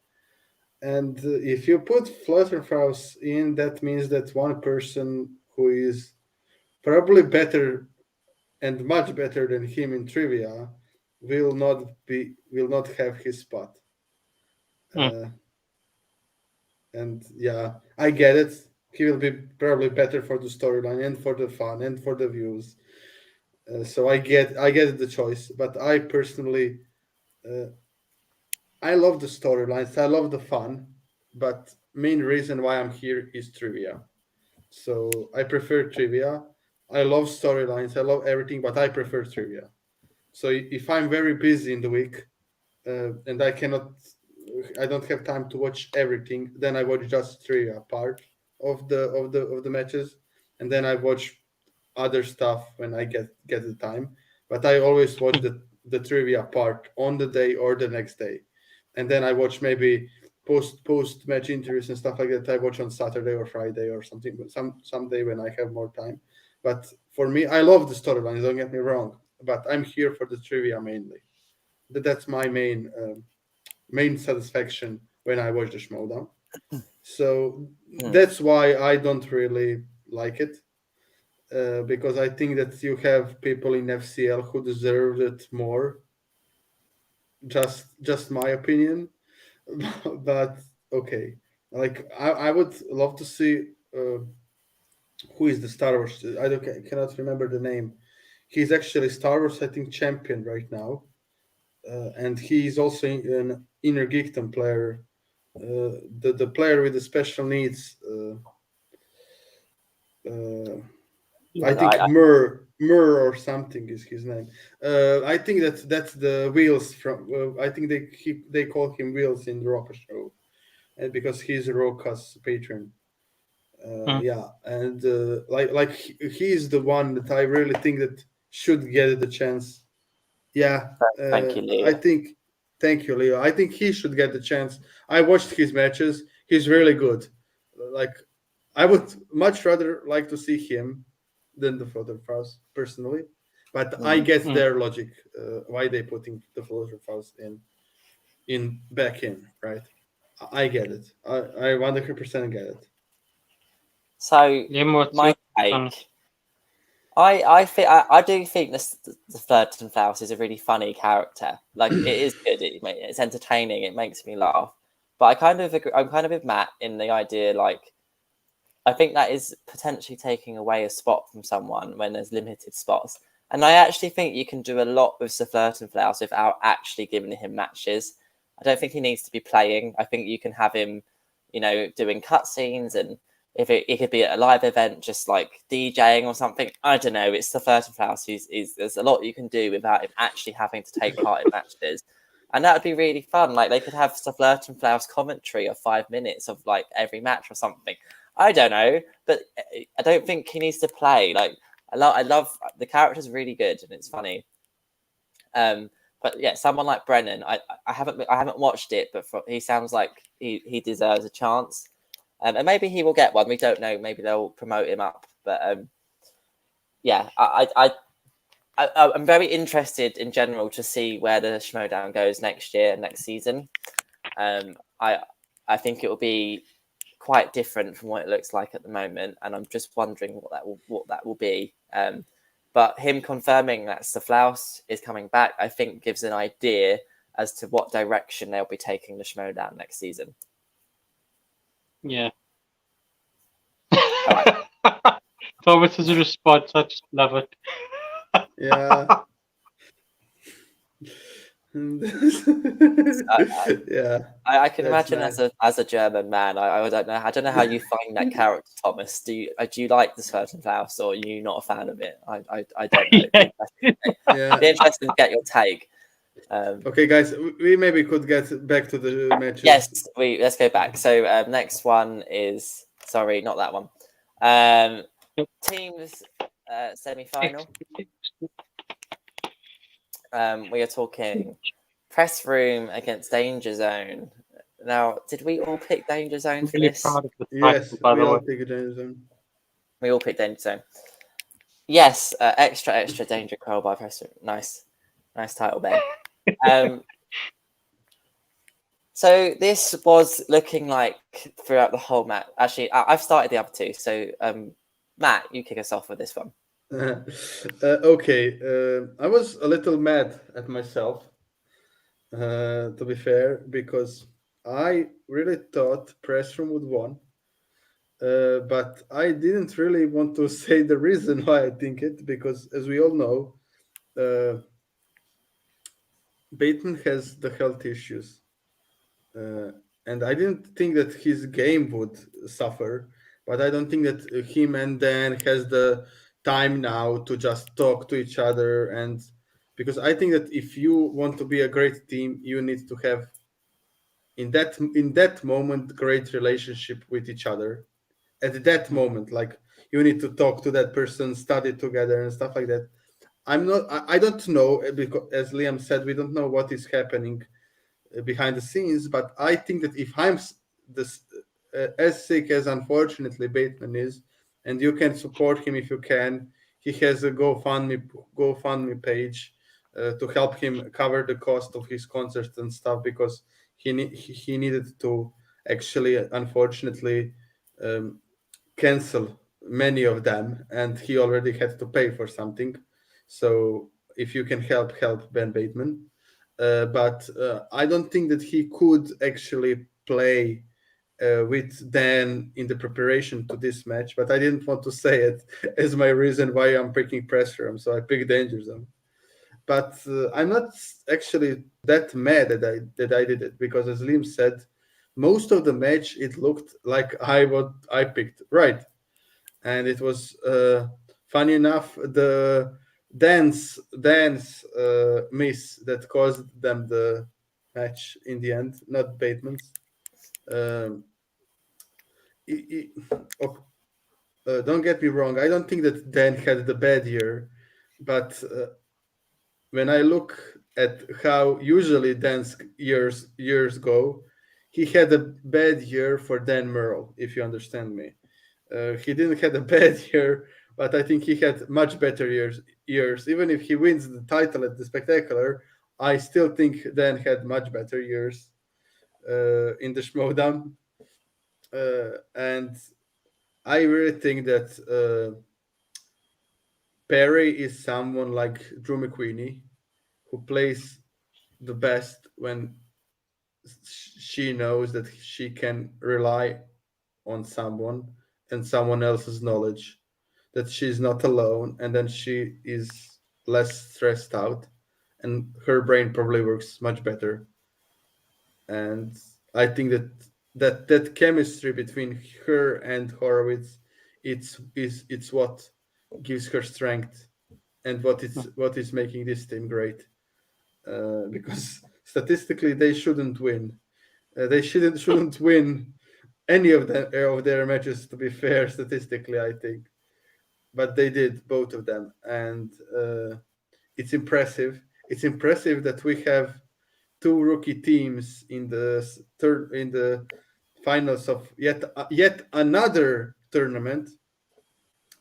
And if you put Flutterfaust in, that means that one person who is probably better and much better than him in trivia will not have his spot. Mm. And yeah, I get it. He will be probably better for the storyline and for the fun and for the views. So I get the choice, but I personally I love the storylines. I love the fun, but main reason why I'm here is trivia. So I prefer trivia. I love storylines. I love everything, but I prefer trivia. So if I'm very busy in the week and I don't have time to watch everything, then I watch just trivia part of the matches, and then I watch other stuff when I get the time. But I always watch the trivia part on the day or the next day, and then I watch maybe post match interviews and stuff like that. I watch on Saturday or Friday or something, but some day when I have more time. But for me, I love the storylines. Don't get me wrong, but I'm here for the trivia mainly. That's my main satisfaction when I watch the Schmoedown. So that's why I don't really like it. Because I think that you have people in FCL who deserved it more. Just my opinion, but okay. Like I would love to see who is the Star Wars. Cannot remember the name. He's actually Star Wars I think champion right now, and he's also an inner geekdom player. The player with the special needs. I think Mur or something is his name. I think that's the Wheels from. I think they call him Wheels in the Roca show, and because he's a Roca's patron. Yeah, and he's the one that I really think that should get the chance. Yeah, Thank you, Leo. I think. Thank you, Leo. I think he should get the chance. I watched his matches. He's really good. Like, I would much rather like to see him than the Flutterfaust personally, but I get their logic why they putting the Flutterfaust in back in, right? I get it. I 100% get it. So my take, I do think the Flirt and Faust is a really funny character. Like it is good. It's entertaining. It makes me laugh. But I kind of agree. I'm kind of with Matt in the idea. Like I think that is potentially taking away a spot from someone when there's limited spots. And I actually think you can do a lot with the Flirt and Faust without actually giving him matches. I don't think he needs to be playing. I think you can have him, doing cutscenes, and if it could be at a live event, just like DJing or something. I don't know. It's the Flirt and Faust. There's a lot you can do without him actually having to take part in matches. And that would be really fun. Like they could have the Flirt and Faust commentary of 5 minutes of like every match or something. I don't know, but I don't think he needs to play. Like I love the character's really good and it's funny. But yeah, someone like Brennan, I haven't watched it, but he sounds like he deserves a chance, and maybe he will get one. We don't know. Maybe they'll promote him up, but yeah, I'm very interested in general to see where the Schmoedown goes next year, next season. I think it will be quite different from what it looks like at the moment, and I'm just wondering what that will be. But him confirming that Staflaus is coming back, I think, gives an idea as to what direction they'll be taking the Schmoedown next season. Yeah. Thomas is a response. I just love it. Yeah. Yeah. I can That's imagine mad. as a German man. I don't know. I don't know how you find that character, Thomas. Do you like the Certain Klaus, or are you not a fan of it? I don't know. Yeah. Be interesting to get your take. Okay, guys, we maybe could get back to the matches. Yes, let's go back. So next one is not that one. Teams semi-final. We are talking Press Room against Danger Zone. Now, did we all pick Danger Zone I'm for really this? proud of the Yes, title, by we the all way. picked Danger Zone. We all picked Danger Zone. Yes, extra Danger Crow by Press Room. Nice title, Ben. So this was looking like throughout the whole match. Actually, I've started the other two. So Matt, you kick us off with this one. Okay, I was a little mad at myself, to be fair, because I really thought Press Room would win. But I didn't really want to say the reason why I think it, because as we all know, Bateman has the health issues. Uh, and I didn't think that his game would suffer, but I don't think that him and Dan has the time now to just talk to each other. And because I think that if you want to be a great team, you need to have in that moment great relationship with each other at that moment. Like you need to talk to that person, study together, and stuff like that. I don't know, because as Liam said, we don't know what is happening behind the scenes. But I think that if I'm this as sick as unfortunately Bateman is, and you can support him if you can, he has a GoFundMe page to help him cover the cost of his concerts and stuff, because he needed to actually unfortunately um, cancel many of them, and he already had to pay for something. So if you can help Ben Bateman. But I don't think that he could actually play with Dan in the preparation to this match. But I didn't want to say it as my reason why I'm picking Press Room, so I picked Danger Zone. But I'm not actually that mad that I did it, because as Liam said, most of the match it looked like I picked right, and it was funny enough the dance miss that caused them the match in the end, not Bateman's. Um, i- oh, don't get me wrong, I don't think that Dan had the bad year, but when I look at how usually Dan's years go, he had a bad year for Dan Merle, if you understand me. He didn't had a bad year, but I think he had much better years. Years, even if he wins the title at the Spectacular, I still think Dan had much better years in the Schmoedown. And I really think that Perry is someone like Drew McQueenie, who plays the best when she knows that she can rely on someone and someone else's knowledge, that she's not alone, and then she is less stressed out, and her brain probably works much better. And I think that chemistry between her and Horowitz, it's what gives her strength, and what is making this team great. Because statistically they shouldn't win. They shouldn't win any of their matches. To be fair, statistically, I think, but they did both of them, and it's impressive. It's impressive that we have two rookie teams in the third in the finals of yet another tournament.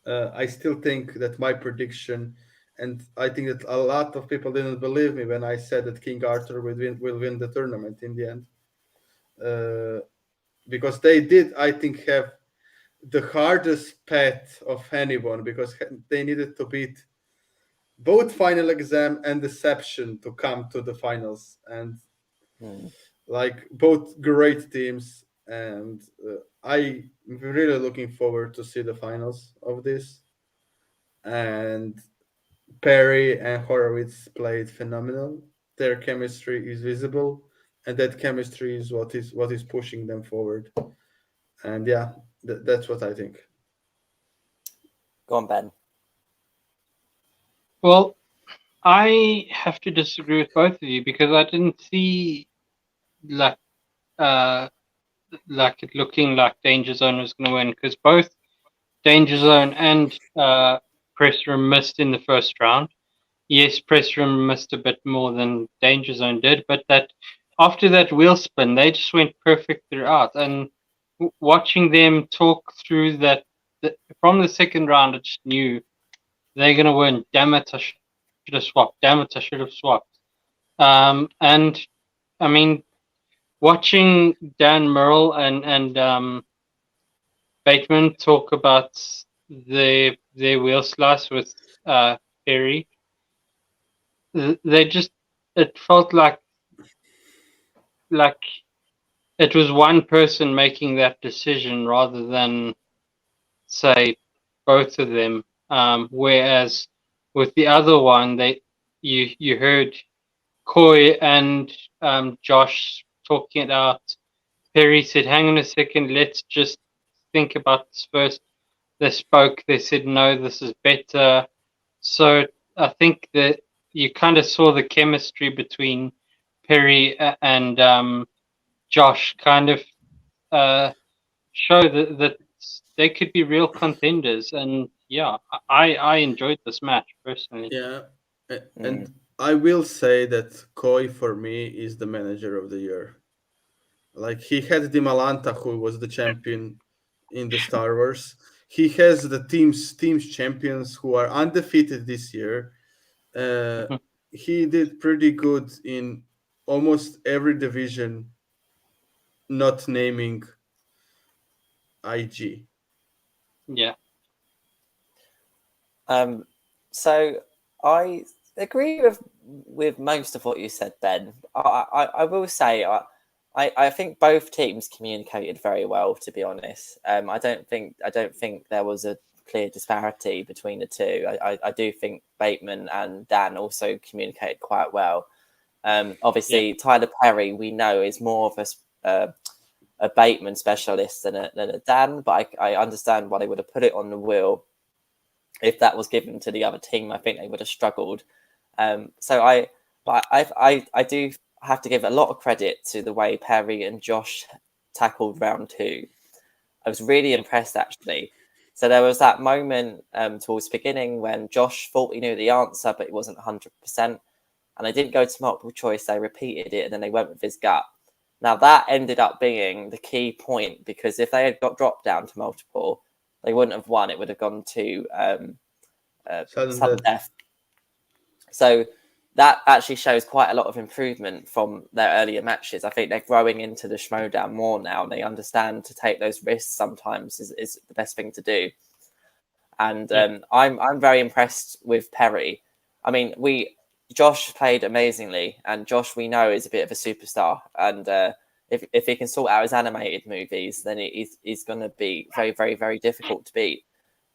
I still think that my prediction, and I think that a lot of people didn't believe me when I said that King Arthur will win the tournament in the end, because they did, I think, have the hardest path of anyone, because they needed to beat both Final Exam and Deception to come to the finals, and like both great teams. And I'm really looking forward to see the finals of this. And Perry and Horowitz played phenomenal. Their chemistry is visible. and that chemistry is what is pushing them forward. And yeah, that's what I think. Go on, Ben. Well, I have to disagree with both of you because I didn't see like uh it looking like Danger Zone was going to win, because both Danger Zone and Press Room missed in the first round. Yes, Press Room missed a bit more than Danger Zone did, but that after that wheel spin, they just went perfect throughout. And watching them talk through that from the second round, I just knew they're going to win. Damn it, I should have swapped. Damn it, I should have swapped. And I mean, watching Dan Merle and Bateman talk about their wheel slice with Perry, they just, it felt like it was one person making that decision rather than say both of them. Whereas with the other one, you heard Coy and Josh talking it out. Perry said, "Hang on a second, let's just think about this first." They spoke. They said, "No, this is better." So I think that you kind of saw the chemistry between Perry and Josh kind of show that they could be real contenders. And yeah, I enjoyed this match personally. Yeah, and I will say that Koi for me is the manager of the year. Like he had Di Malanta, who was the champion in the Star Wars. He has the teams champions who are undefeated this year. Uh, Mhm. he did pretty good in almost every division, not naming IG. Yeah. So I agree with most of what you said, Ben. I will say I think both teams communicated very well. To be honest, I don't think there was a clear disparity between the two. I do think Bateman and Dan also communicated quite well. Obviously, Tyler Perry we know is more of a Bateman specialist than a Dan, but I understand why they would have put it on the wheel. If that was given to the other team, I think they would have struggled. So I do have to give a lot of credit to the way Perry and Josh tackled round two. I was really impressed, actually. So there was that moment towards the beginning when Josh thought he knew the answer, but it wasn't 100%. And they didn't go to multiple choice. They repeated it, and then they went with his gut. Now, that ended up being the key point, because if they had got dropped down to multiple, they wouldn't have won. It would have gone to sudden death. So that actually shows quite a lot of improvement from their earlier matches. I think they're growing into the Schmoedown more now. They understand to take those risks sometimes is the best thing to do. And I'm very impressed with Perry. I mean, Josh played amazingly, and Josh we know is a bit of a superstar. And if he can sort out his animated movies, then he's going to be very, very, very difficult to beat.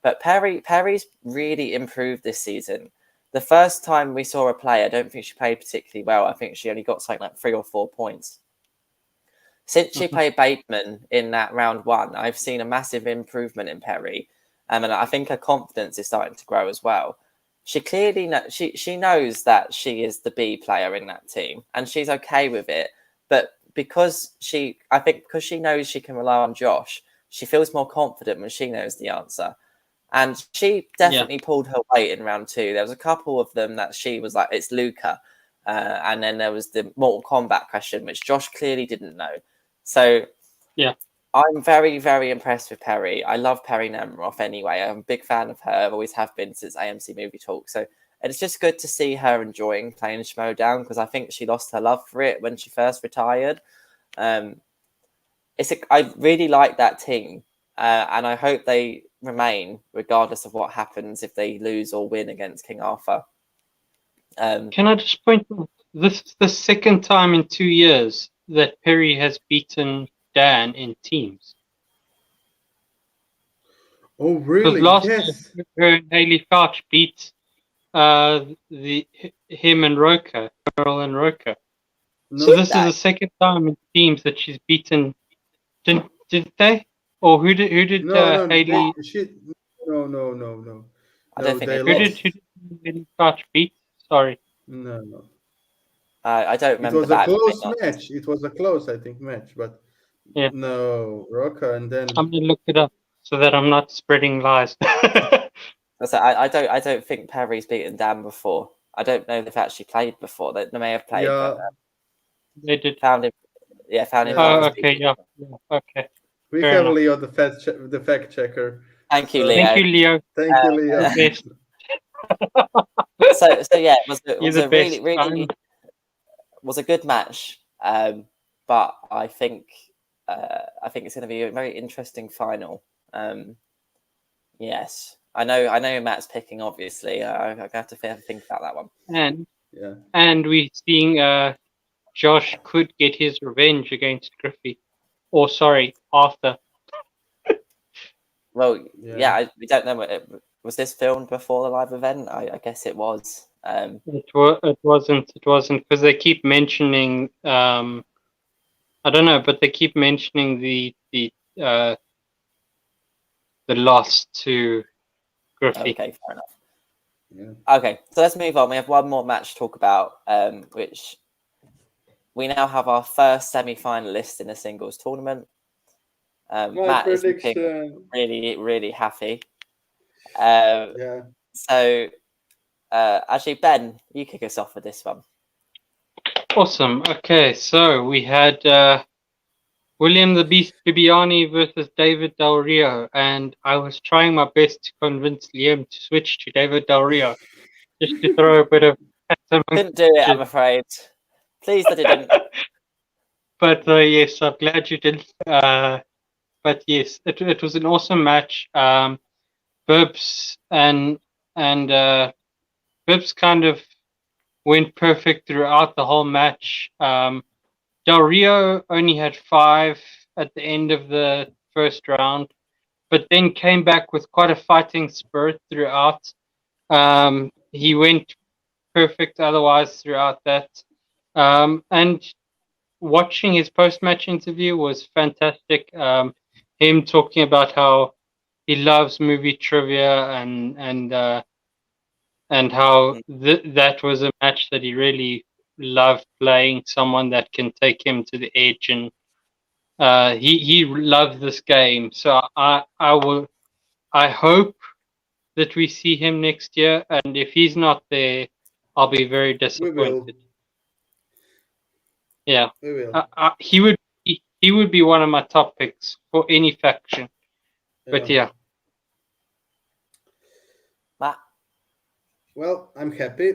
But Perry's really improved this season. The first time we saw her play, I don't think she played particularly well. I think she only got something like 3 or 4 points. Since she played Bateman in that round one, I've seen a massive improvement in Perry. And I think her confidence is starting to grow as well. She clearly she knows that she is the B player in that team, and she's okay with it. But because she knows she can rely on Josh, she feels more confident when she knows the answer. And she definitely pulled her weight in round two. There was a couple of them that she was like, it's Luca. And then there was the Mortal Kombat question, which Josh clearly didn't know. So I'm very, very impressed with Perry. I love Perry Nemiroff anyway. I'm a big fan of her. I always have been since AMC Movie Talk. So it's just good to see her enjoying playing Schmoedown, because I think she lost her love for it when she first retired. I really like that team. And I hope they remain regardless of what happens if they lose or win against King Arthur. Can I just point out, this is the second time in 2 years that Perry has beaten Dan in teams. Oh, really? Yes. Her and Haley Couch beat him and Roker, Earl and Roker. No, So this is they? the second time it seems that she's beaten. Did they? Or who did no, Haley? no. I don't No, think they they did. lost. Who did Haley Couch beat? Sorry. No. I don't It remember was a that. close match. It was a close, I think, match. But Yeah. no, Roca, and then I'm gonna look it up so that I'm not spreading lies. So I don't think Perry's beaten Dan before. I don't know if they've actually played before. They may have played, yeah, but They did. found him. Yeah, found him. Yeah. Oh, Was okay, beaten. yeah, okay. we Fair have enough. Leo, the fact checker. Thank you, So, Leo. Thank you, Leo. Thank you, Leo. The best. So yeah, it You're was the a really best. was a good match. But I think it's going to be a very interesting final. Yes, I know Matt's picking. Obviously, I have to think about that one. Yeah. And we're seeing Josh could get his revenge against Griffey. Or sorry, Arthur. Well, Yeah. we don't know. Was this filmed before the live event? I guess it was. It wasn't because they keep mentioning I don't know, but they keep mentioning the loss to Griffey. Okay, fair enough. Yeah. Okay, so let's move on. We have one more match to talk about, which we now have our first semi-finalist in the singles tournament. My Matt is looking prediction. really, really happy. Yeah. So, actually, Ben, you kick us off with this one. Awesome. Okay, so we had William the Beast Bibiani versus David Del Rio, and I was trying my best to convince Liam to switch to David Del Rio, just to throw a bit of. Couldn't do it, I'm afraid. Please, I didn't. But yes, I'm glad you did. But yes, it was an awesome match. Bibbs and Bibbs kind of went perfect throughout the whole match. Del Rio only had 5 at the end of the first round, but then came back with quite a fighting spirit throughout. He went perfect otherwise throughout that. And watching his post-match interview was fantastic. Him talking about how he loves movie trivia and how that was a match that he really loved playing, someone that can take him to the edge, and he loves this game. So I hope that we see him next year, and if he's not there, I'll be very disappointed. We will. Yeah, We will. he would be one of my top picks for any faction. But yeah. Matt? Well, I'm happy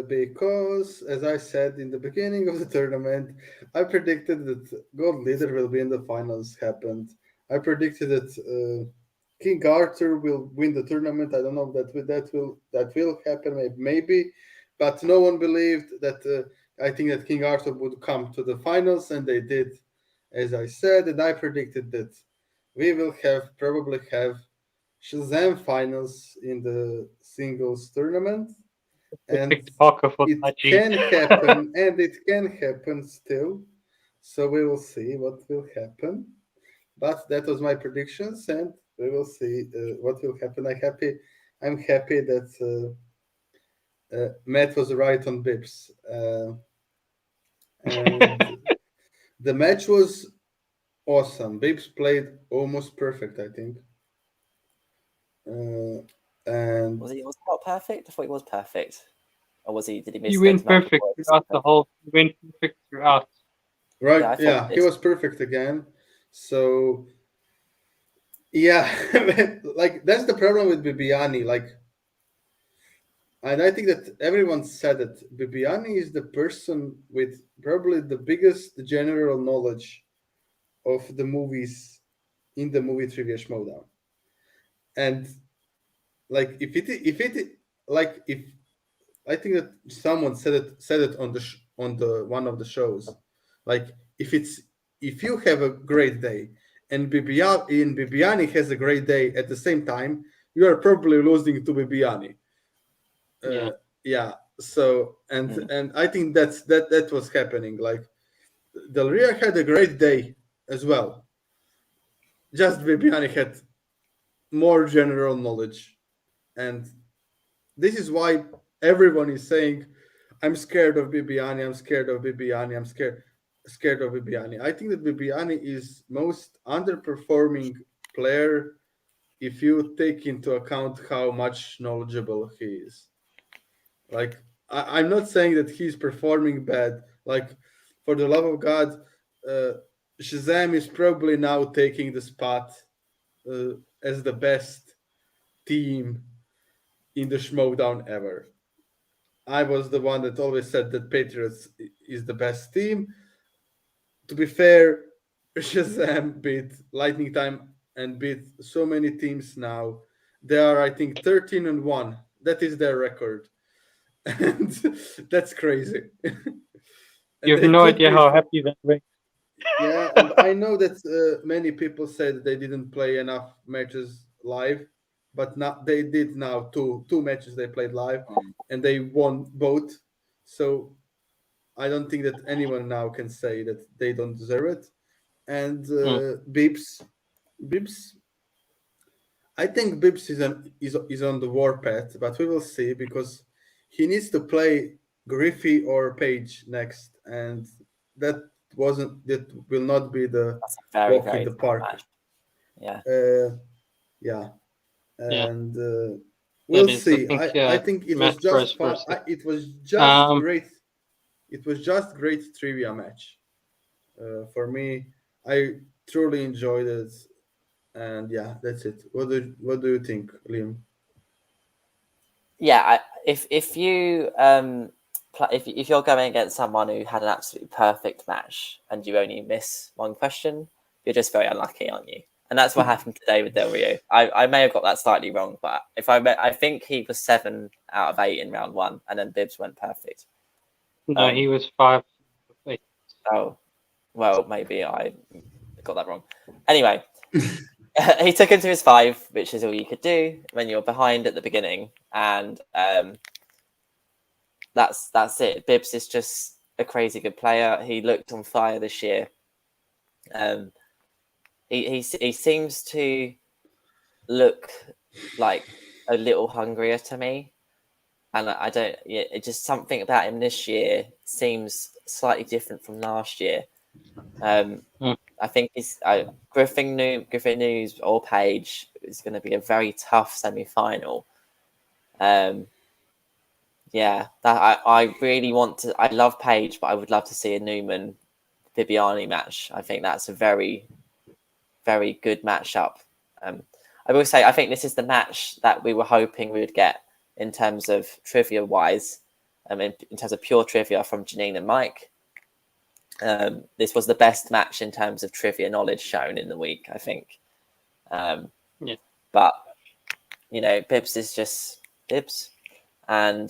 because, as I said in the beginning of the tournament, I predicted that Gold Leader will be in the finals. Happened. I predicted that King Arthur will win the tournament. I don't know if that will happen. Maybe, but no one believed that. I think that King Arthur would come to the finals, and they did, as I said, and I predicted that we will probably have Shazam finals in the singles tournament, and it can happen, and it can happen still. So we will see what will happen. But that was my predictions, and we will see what will happen. I'm happy that Matt was right on Bibbs, and the match was awesome. Bibbs played almost perfect, I think. And was he not perfect? I thought he was perfect. Or was he? Did he miss? He went perfect throughout the whole. He went perfect throughout. Right? Yeah, he was perfect again. So yeah, like that's the problem with Bibiani. Like, and I think that everyone said that Bibiani is the person with probably the biggest general knowledge of the movies in the movie trivia Schmoedown. And like if I think that someone said it on the one of the shows, like if you have a great day and Bibiani has a great day at the same time, you are probably losing to Bibiani. Yeah. Yeah, So and I think that was happening. Like Del Rio had a great day as well. Just Bibiani had more general knowledge, and this is why everyone is saying, "I'm scared of Bibiani. I'm scared of Bibiani. I'm scared of Bibiani." I think that Bibiani is most underperforming player if you take into account how much knowledgeable he is. Like I'm not saying that he's performing bad. Like for the love of God, uh, Shazam is probably now taking the spot as the best team in the Schmoedown ever. I was the one that always said that Patriots is the best team. To be fair, Shazam beat Lightning Time and beat so many teams now. They are, I think, 13-1. That is their record. And that's crazy. You And have they no could idea be how happy that makes. yeah, and I know that many people said they didn't play enough matches live, but not they did now two matches they played live, and they won both. So I don't think that anyone now can say that they don't deserve it. And Mm. Bibbs, I think Bibbs is on the warpath, but we will see because he needs to play Griffey or Page next, and that that will not be the That's a very, walk in very the tough park. match. Yeah. Yeah, Yeah, and that we'll is, I see. think, I think it was Matt Bros just for a fun. sec. It was just Um, great. It was just great trivia match for me. I truly enjoyed it, and yeah, that's it. What do you think, Liam? Yeah, if you if you're going against someone who had an absolutely perfect match and you only miss one question, you're just very unlucky, aren't you? And that's what happened today with Del Rio. I may have got that slightly wrong, but I think he was 7 out of 8 in round one, and then Bibbs went perfect. no, he was 5. Oh, well, maybe I got that wrong. Anyway, he took him to his 5, which is all you could do when you're behind at the beginning, and that's it. Bibbs is just a crazy good player. He looked on fire this year. He seems to look like a little hungrier to me, and I don't. Yeah, it just something about him this year seems slightly different from last year. I think he's Griffin News or Page is going to be a very tough semi-final. Yeah, that I really want to. I love Page, but I would love to see a Newman Bibiani match. I think that's a very, very good matchup. I will say, I think this is the match that we were hoping we would get in terms of trivia wise, in terms of pure trivia from Janine and Mike. This was the best match in terms of trivia knowledge shown in the week, I think. Yeah. But, Bibbs is just Bibbs. And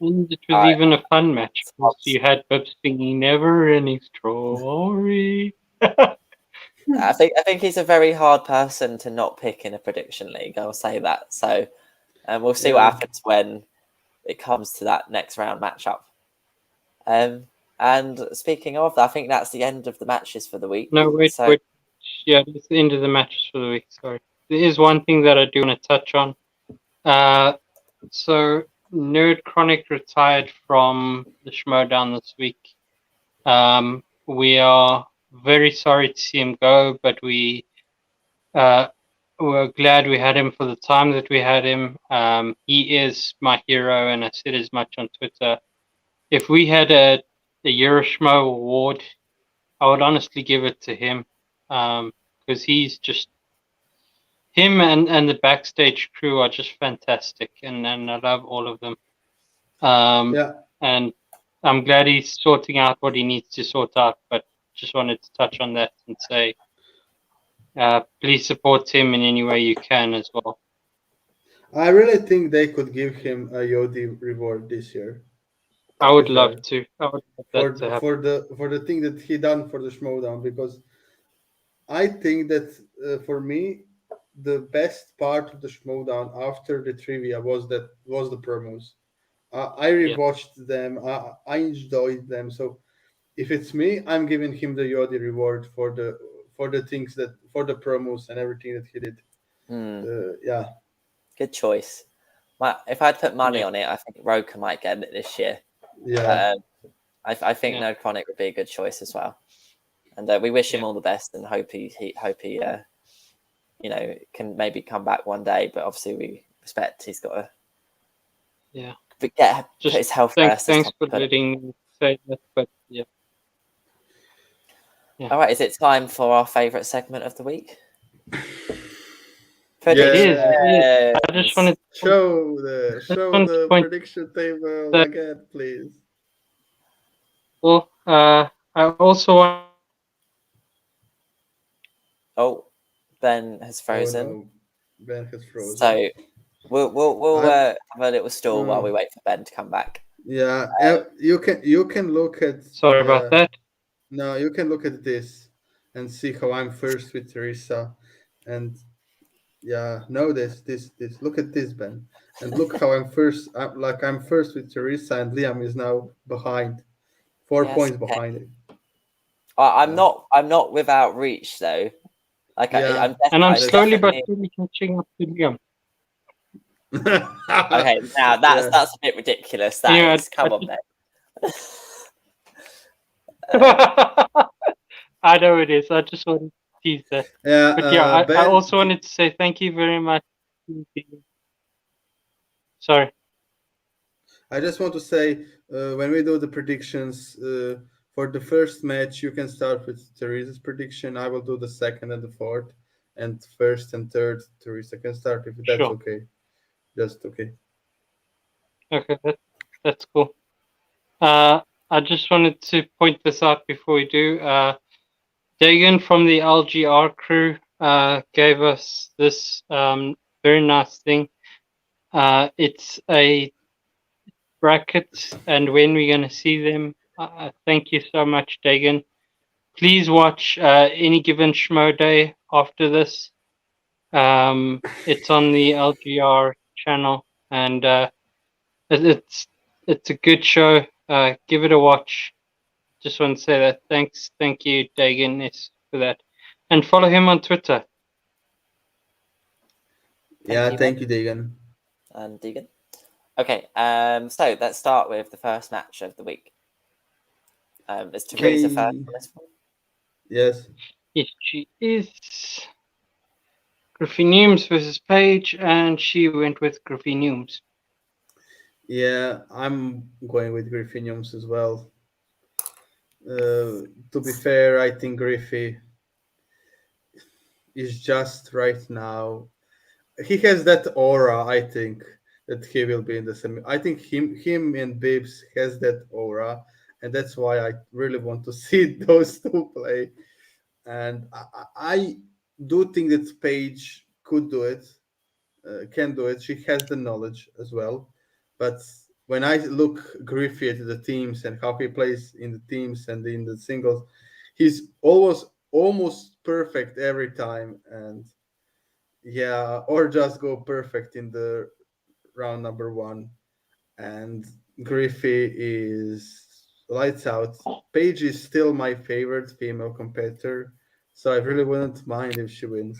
it was even a fun match because you had Bibbs singing "Never Ending Story." I think he's a very hard person to not pick in a prediction league. I'll say that. So we'll see what happens when it comes to that next round matchup. And speaking of, I think that's the end of the matches for the week. No, wait. Yeah, it's the end of the matches for the week. Sorry. There is one thing that I do want to touch on. So Nerd Chronic retired from the Schmoedown this week. We are very sorry to see him go, but we're glad we had him for the time that we had him. He is my hero, and I said as much on Twitter. If we had a Euroschmo award, I would honestly give it to him, because he's just him and the backstage crew are just fantastic, and I love all of them. And I'm glad he's sorting out what he needs to sort out, but just wanted to touch on that and say, please support him in any way you can as well. I really think they could give him a Yodi reward this year. I would love to. I would love that to happen. For the thing that he done for the Schmoedown, because I think that for me the best part of the Schmoedown after the trivia was the promos. I rewatched them. I enjoyed them. So if it's me, I'm giving him the Yodi reward for the things that for the promos and everything that he did. Yeah. Good choice. If I'd put money Yeah. on it, I think Roka might get it this year. Yeah. I think Yeah. No Chronic would be a good choice as well. And we wish him all the best and hope he can maybe come back one day. But obviously we respect he's got to put his health first. Thanks for letting me say that. But yeah. All right, is it time for our favourite segment of the week? It is. I just wanted to show the prediction table that, again, please. Well, I also want. Oh, Ben has frozen. Oh, no. Ben has frozen. So we'll have a little stall while we wait for Ben to come back. Yeah, you can look at. Sorry about that. No, you can look at this and see how I'm first with Teresa, and know this. Look at this, Ben, and look how I'm first. I'm first with Teresa, and Liam is now behind, 4 points behind it. I'm not without reach though. I'm slowly but surely catching up to Liam. Okay, now that's a bit ridiculous. Come on, Ben. I know it is. I just wanted to tease that. But I also wanted to say thank you very much. Sorry. I just want to say when we do the predictions for the first match, you can start with Teresa's prediction. I will do the second and the fourth, and first and third, Teresa can start if that's okay. Just okay. Okay, that's cool. I just wanted to point this out before we do. Dagan from the LGR crew gave us this very nice thing. It's a bracket, and when we're going to see them. Thank you so much, Dagan. Please watch any given Schmoe day after this. It's on the LGR channel, and it's a good show. Give it a watch. Just want to say that. Thank you, Dagan, for that, and follow him on Twitter. Thank you, Dagan. And Deegan. Okay, so let's start with the first match of the week. Is Teresa first on this one? Yes. Yes, she is. Griffey Nooms versus Paige, and she went with Griffey Nooms. Yeah, I'm going with Griffey Nooms as well. To be fair, I think Griffey is just right now. He has that aura, I think, that he will be in the semi. I think him and Bibbs has that aura, and that's why I really want to see those two play. And I do think that Paige could do it, can do it. She has the knowledge as well. But when I look Griffey at the teams and how he plays in the teams and in the singles, he's almost perfect every time. And or just go perfect in the round number one. And Griffey is lights out. Paige is still my favorite female competitor, so I really wouldn't mind if she wins.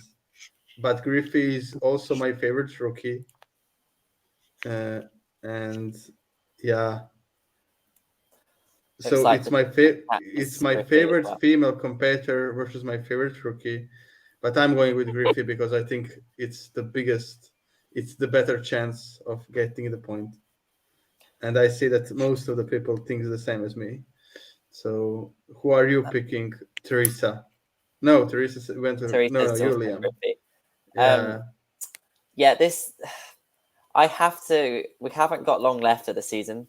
But Griffey is also my favorite rookie. And so like it's my favorite female competitor versus my favorite rookie. But I'm going with Griffey because I think it's the better chance of getting the point. And I see that most of the people think the same as me. So who are you picking, Teresa? No, Teresa went to you, Liam. This we haven't got long left of the season.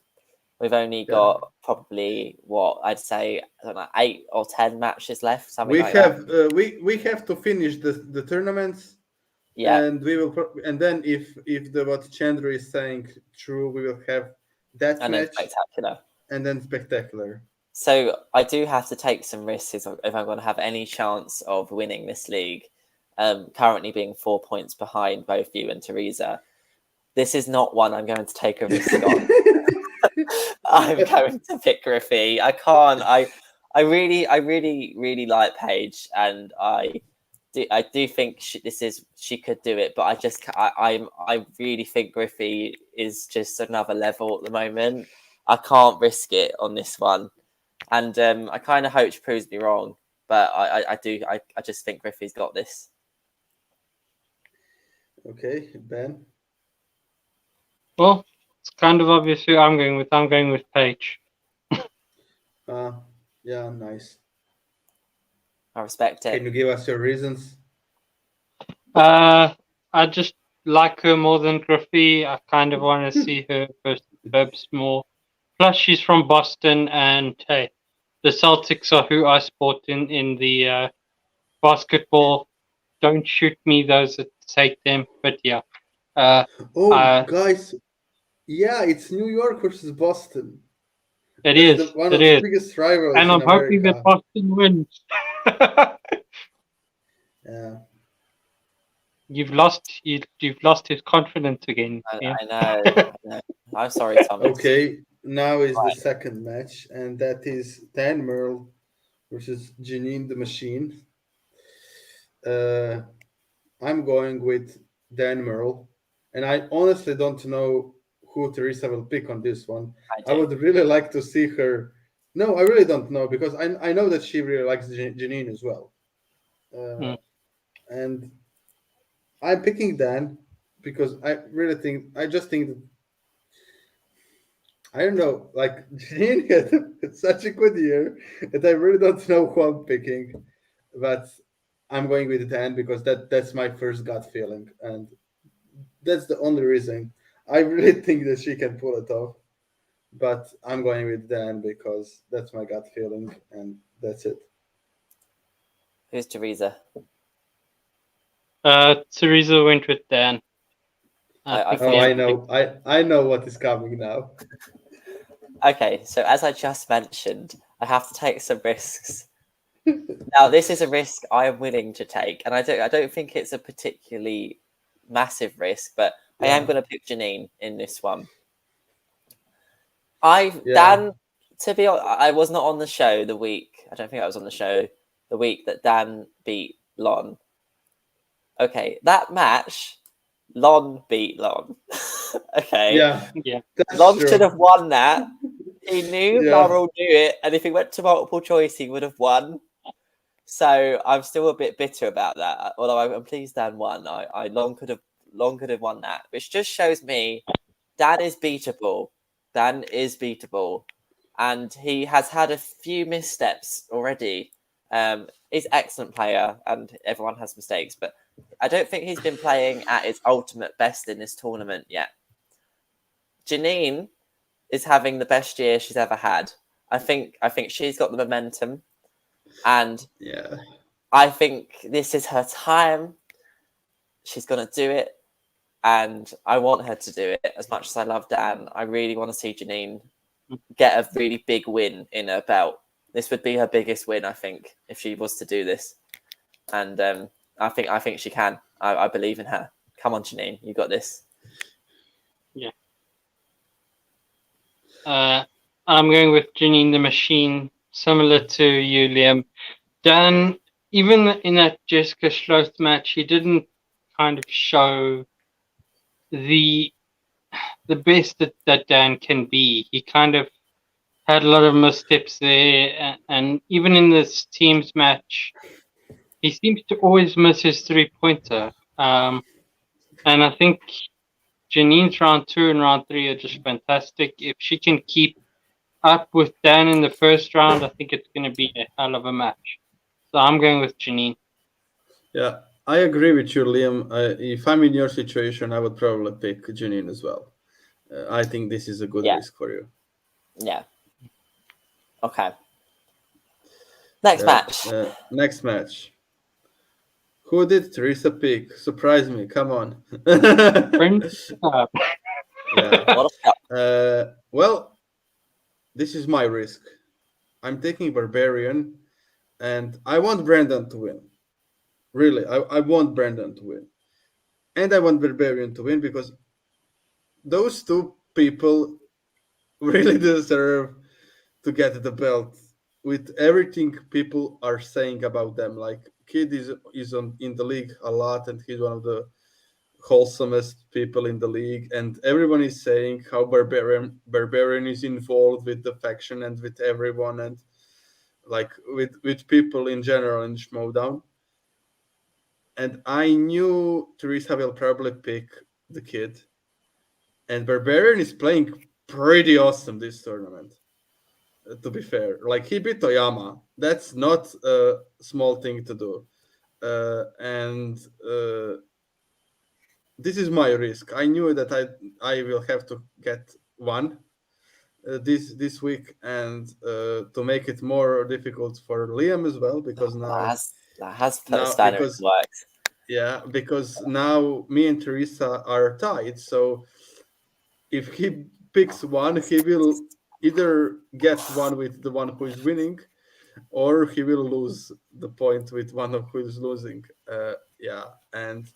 We've only got probably I'd say 8 or 10 matches left. We have to finish the tournaments. Yeah, and we will, and then if what Chandra is saying true, we will have that match spectacular, and then spectacular. So I do have to take some risks if I'm going to have any chance of winning this league. Currently being 4 points behind both you and Teresa. This is not one I'm going to take a risk on. I'm going to pick Griffey. I can't. I really like Paige, and I do think she could do it, but I really think Griffey is just another level at the moment. I can't risk it on this one, and I kind of hope she proves me wrong, but I just think Griffey's got this. Okay, Ben. Well, it's kind of obvious who I'm going with. I'm going with Paige. Yeah, nice. I respect it. Can you give us your reasons? I just like her more than Griffey. I kind of want to see her versus Bibbs more. Plus, she's from Boston, and hey, the Celtics are who I support in the basketball. Don't shoot me, those that hate them. But yeah, Guys, yeah, it's New York versus Boston. it That's is. one It of the is, biggest rivalries and in I'm hoping that America. Boston wins. Yeah. You've lost his confidence again. I know. I'm sorry, Thomas. Okay, now is the Right. second match, and that is Dan Merle versus Janine the Machine. I'm going with Dan Merle, and I honestly don't know who Teresa will pick on this one. I do. would really like to see her. No, I really don't know because I know that she really likes Janine as well. And I'm picking Dan because I just think that I don't know, like Janine had such a good year that I really don't know who I'm picking, but I'm going with Dan because that's my first gut feeling, and that's the only reason. I really think that she can pull it off, but I'm going with Dan because that's my gut feeling, and that's it. Who's Teresa? Teresa went with Dan. I know what is coming now. Okay, so as I just mentioned, I have to take some risks. Now, this is a risk I am willing to take, and I don't think it's a particularly massive risk, but I am going to pick Janine in this one. Dan, to be honest, I was not on the show the week. I don't think I was on the show the week that Dan beat Lon. Okay, that match, Lon beat Lon. Okay. Yeah. Lon should have won that. He knew Laurel knew it, and if he went to multiple choice, he would have won. So I'm still a bit bitter about that. Although I'm pleased Dan won. I Lon could have won that, which just shows me Dan is beatable. Dan is beatable, and he has had a few missteps already. He's an excellent player, and everyone has mistakes, but I don't think he's been playing at his ultimate best in this tournament yet. Janine is having the best year she's ever had. I think she's got the momentum, and I think this is her time. She's gonna do it, and I want her to do it as much as I love Dan. I really want to see Janine get a really big win in her belt. This would be her biggest win, I think, if she was to do this. And I think she can. I believe in her. Come on, Janine, you got this. Yeah. I'm going with Janine the Machine, similar to you, Liam. Dan, even in that Jessica Schloth match, he didn't kind of show the best that Dan can be. He kind of had a lot of missteps there, and even in this team's match, he seems to always miss his 3-pointer. And I think Janine's round 2 and round 3 are just fantastic. If she can keep up with Dan in the first round, I think it's going to be a hell of a match. So I'm going with Janine. Yeah, I agree with you, Liam. If I'm in your situation, I would probably pick Janine as well. I think this is a good risk for you. Yeah. Okay. Next match. Next match. Who did Teresa pick? Surprise me. Come on. Well, this is my risk. I'm taking Barbarian, and I want Brandon to win. Really, I want Brandon to win. And I want Barbarian to win because those two people really deserve to get the belt with everything people are saying about them. Like Kid is in the league a lot, and he's one of the wholesomest people in the league, and everyone is saying how Barbarian is involved with the faction and with everyone, and like with people in general in Schmoedown. And I knew Teresa will probably pick the Kid, and Barbarian is playing pretty awesome this tournament. To be fair, like he beat Toyama, that's not a small thing to do. And this is my risk. I knew that I will have to get one this week, and to make it more difficult for Liam as well, because That has put a now spanner in because the works. yeah, because now me and Teresa are tied. So if he picks one, he will either get one with the one who is winning, or he will lose the point with one of who is losing. Yeah, and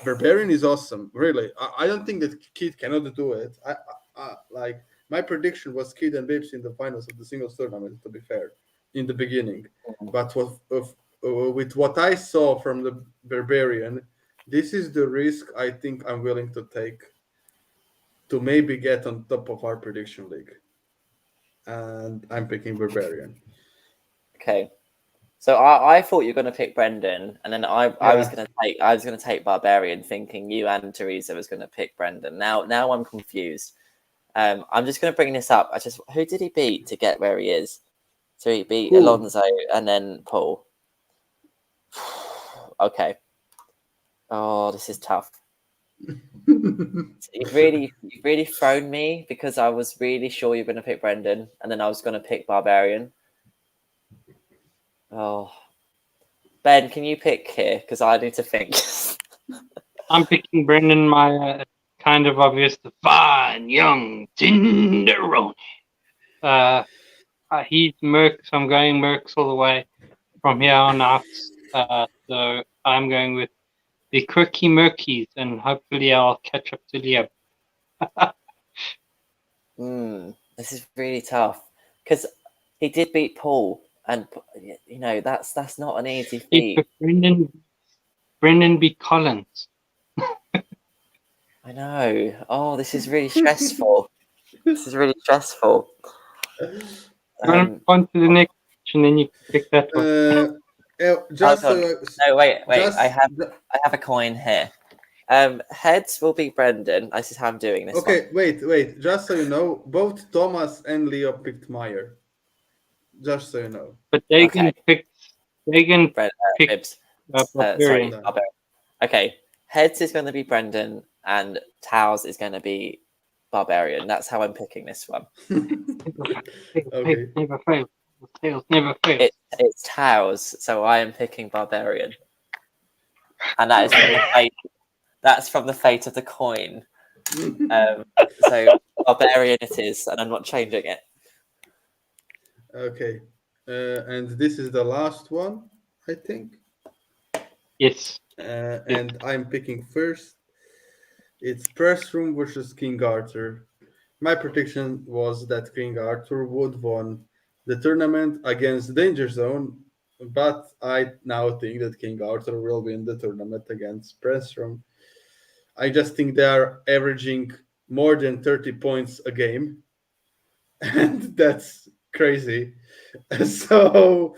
Barbarian is awesome. Really, I don't think that Kid cannot do it. Like my prediction was Kid and Bibbs in the finals of the singles tournament. To be fair, in the beginning, but with what I saw from the Barbarian, this is the risk I think I'm willing to take to maybe get on top of our prediction league, and I'm picking Barbarian. Okay. So I thought you were going to pick Brendan, and then I was Yeah. going to take Barbarian, thinking you and Teresa was going to pick Brendan. Now I'm confused. I'm just going to bring this up. Who did he beat to get where he is? So he beat Who? Alonso and then Paul. Okay. Oh, this is tough. You've really thrown me, because I was really sure you were going to pick Brendan, and then I was going to pick Barbarian. Oh, Ben, can you pick here? Because I need to think. I'm picking Brendan, my kind of obvious, the fine young Tinderoni. He's Mercs. I'm going Mercs all the way from here on out. So I'm going with the quirky Merkies, and hopefully I'll catch up to Liam. This is really tough, because he did beat Paul, and that's not an easy feat. Brendan beat Collins. I know. Oh, this is really stressful. This is really stressful. On to the next, and then you can pick that one. Just hold on. No, wait. just- I have a coin here. Heads will be Brendan. This is how I'm doing this. Okay, wait. Just so you know, both Thomas and Leo picked Meyer. Just so you know. But Dagan picked Bibbs. Barbarian. Barbarian. Okay, heads is going to be Brendan, and tails is going to be Barbarian. That's how I'm picking this one. Okay. Never fail. Tails never fail. It's tails, so I am picking Barbarian, and that is from the fate. That's from the fate of the coin. So Barbarian it is, and I'm not changing it. Okay. And this is the last one, I think. Yes. And I'm picking first. It's Press Room versus King Arthur. My prediction was that King Arthur would won the tournament against Danger Zone, but I now think that King Arthur will win the tournament against Press Room. I just think they are averaging more than 30 points a game, and that's crazy. So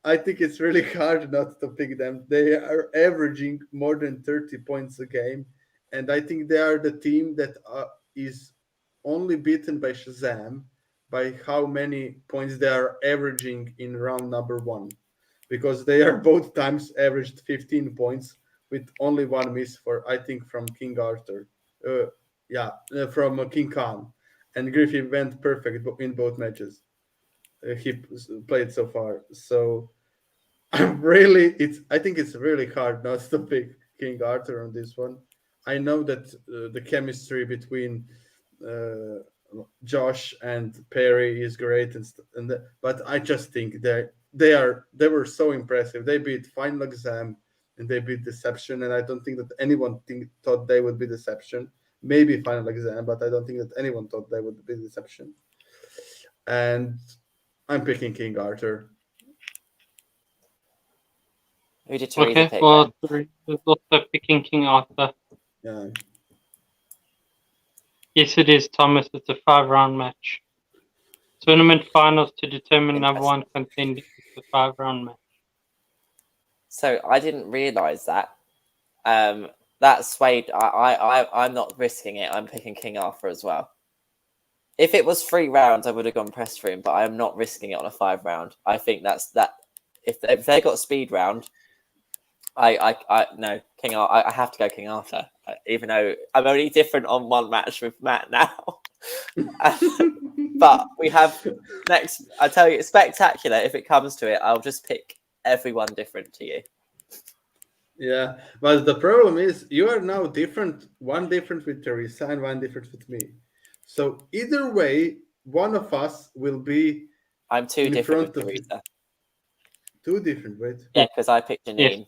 I think it's really hard not to pick them. They are averaging more than 30 points a game, and I think they are the team that is only beaten by Shazam by how many points they are averaging in round number one, because they are both times averaged 15 points with only one miss for, I think, from King Arthur. From King Khan. And Griffey went perfect in both matches he played so far. So I think it's really hard not to pick King Arthur on this one. I know that the chemistry between Josh and Perry is great, but I just think they were so impressive. They beat Final Exam and they beat Deception, and I don't think that anyone thought they would be Deception. maybe final exam, but I don't think that anyone thought that would be deception. And I'm picking King Arthur. Who did Teresa Okay, pick? well, then? there's also picking King Arthur. Yeah. Yes, it is, Thomas. It's a 5-round match. Tournament finals to determine number one contender. It's a 5-round match. So I didn't realise that. That swayed. I'm not risking it. I'm picking King Arthur as well. If it was 3 rounds, I would have gone press room, but I am not risking it on a 5-round. I think that's that. If they got speed round, no King. I have to go King Arthur, even though I'm only different on one match with Matt now. But we have next. I tell you, it's spectacular. If it comes to it, I'll just pick everyone different to you. Yeah, but the problem is you are now different, one different with Teresa and one different with me. So either way, one of us will be I'm too in different front with of Teresa. two different, right? Yeah, because I picked Janine. Yes.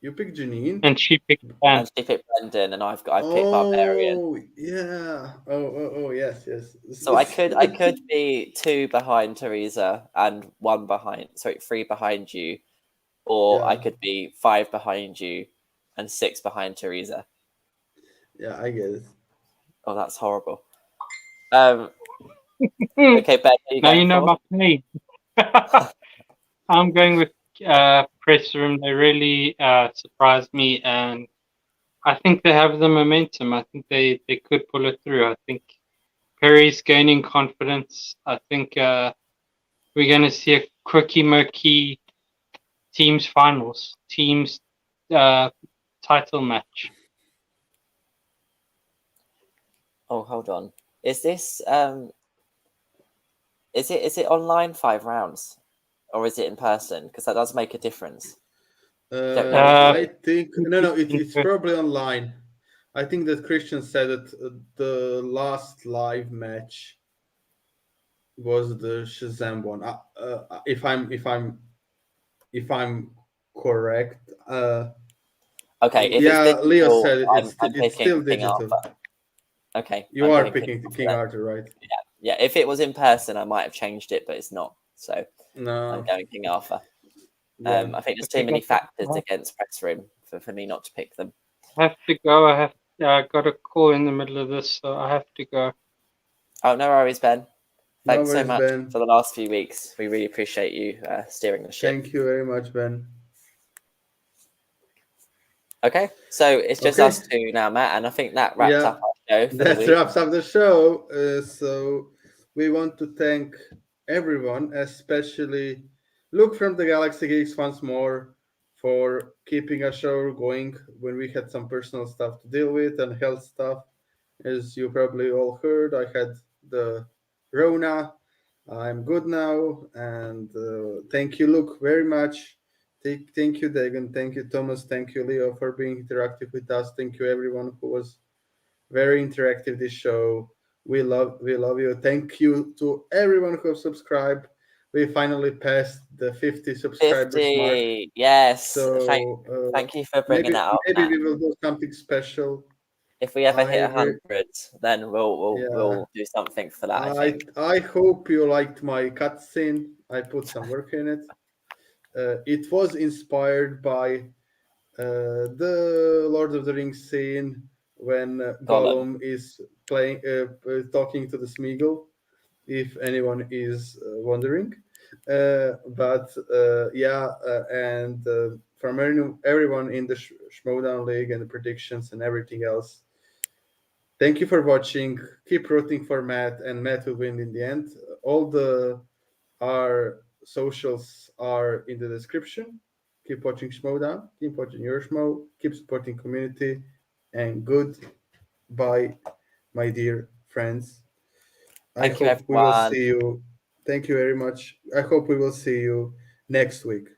You pick Janine. And she picked Ben. And she picked Brendan, and I picked Barbarian. Oh yeah. Oh yes. So I could be 2 behind Teresa and 3 behind you, or Yeah. I could be 5 behind you and 6 behind Teresa. Yeah, I get it. Oh, that's horrible. Okay, Ben, are you Now going you know for? my play. I'm going with press room. They really surprised me, and I think they have the momentum. I think they could pull it through. I think Perry's gaining confidence. I think we're going to see a quickie murky teams finals, teams title match. Oh, hold on. Is this is it online 5 rounds, or is it in person? Because that does make a difference. Don't know. I think no, it's probably online. I think that Christian said that the last live match was the Shazam one. If I'm correct. Okay, if Yeah, it's Leo digital, said I'm it's picking still King digital. Arthur. Okay, You I'm are picking picking King Arthur, right? Yeah. If it was in person, I might have changed it, but it's not. So No. I'm going King Arthur. Yeah. I think there's too many factors against press room for me not to pick them. I have to go. I got a call in the middle of this, so I have to go. Oh, no worries, Ben. Thanks No worries, so much Ben. for the last few weeks. We really appreciate you steering the ship. Thank you very much, Ben. Okay, so it's just us two now, Matt, and I think that wraps up our show for the week. That wraps up the show. So we want to thank everyone, especially Luke from the Galaxy Geeks once more for keeping our show going when we had some personal stuff to deal with and health stuff. As you probably all heard, I had the Rona. I'm good now, and thank you, Luke, very much. Thank you, Dagon. Thank you, Thomas. Thank you, Leo, for being interactive with us. Thank you, everyone who was very interactive this show. We love you. Thank you to everyone who have subscribed. We finally passed the 50 subscribers 50, mark. yes. So thank you for bringing that up. Maybe we will do something special. If we ever hit 100, then we'll do something for that. I think. I hope you liked my cutscene. I put some work in it. It was inspired by the Lord of the Rings scene when Gollum is talking to the Smeagol, if anyone is wondering. And from everyone in the Schmoedown League and the predictions and everything else, thank you for watching. Keep rooting for Matt, and Matt will win in the end. Our socials are in the description. Keep watching Schmoedown. Keep watching your Schmoe. Keep supporting community. And goodbye, my dear friends. I hope we will see you. Thank you very much. I hope we will see you next week.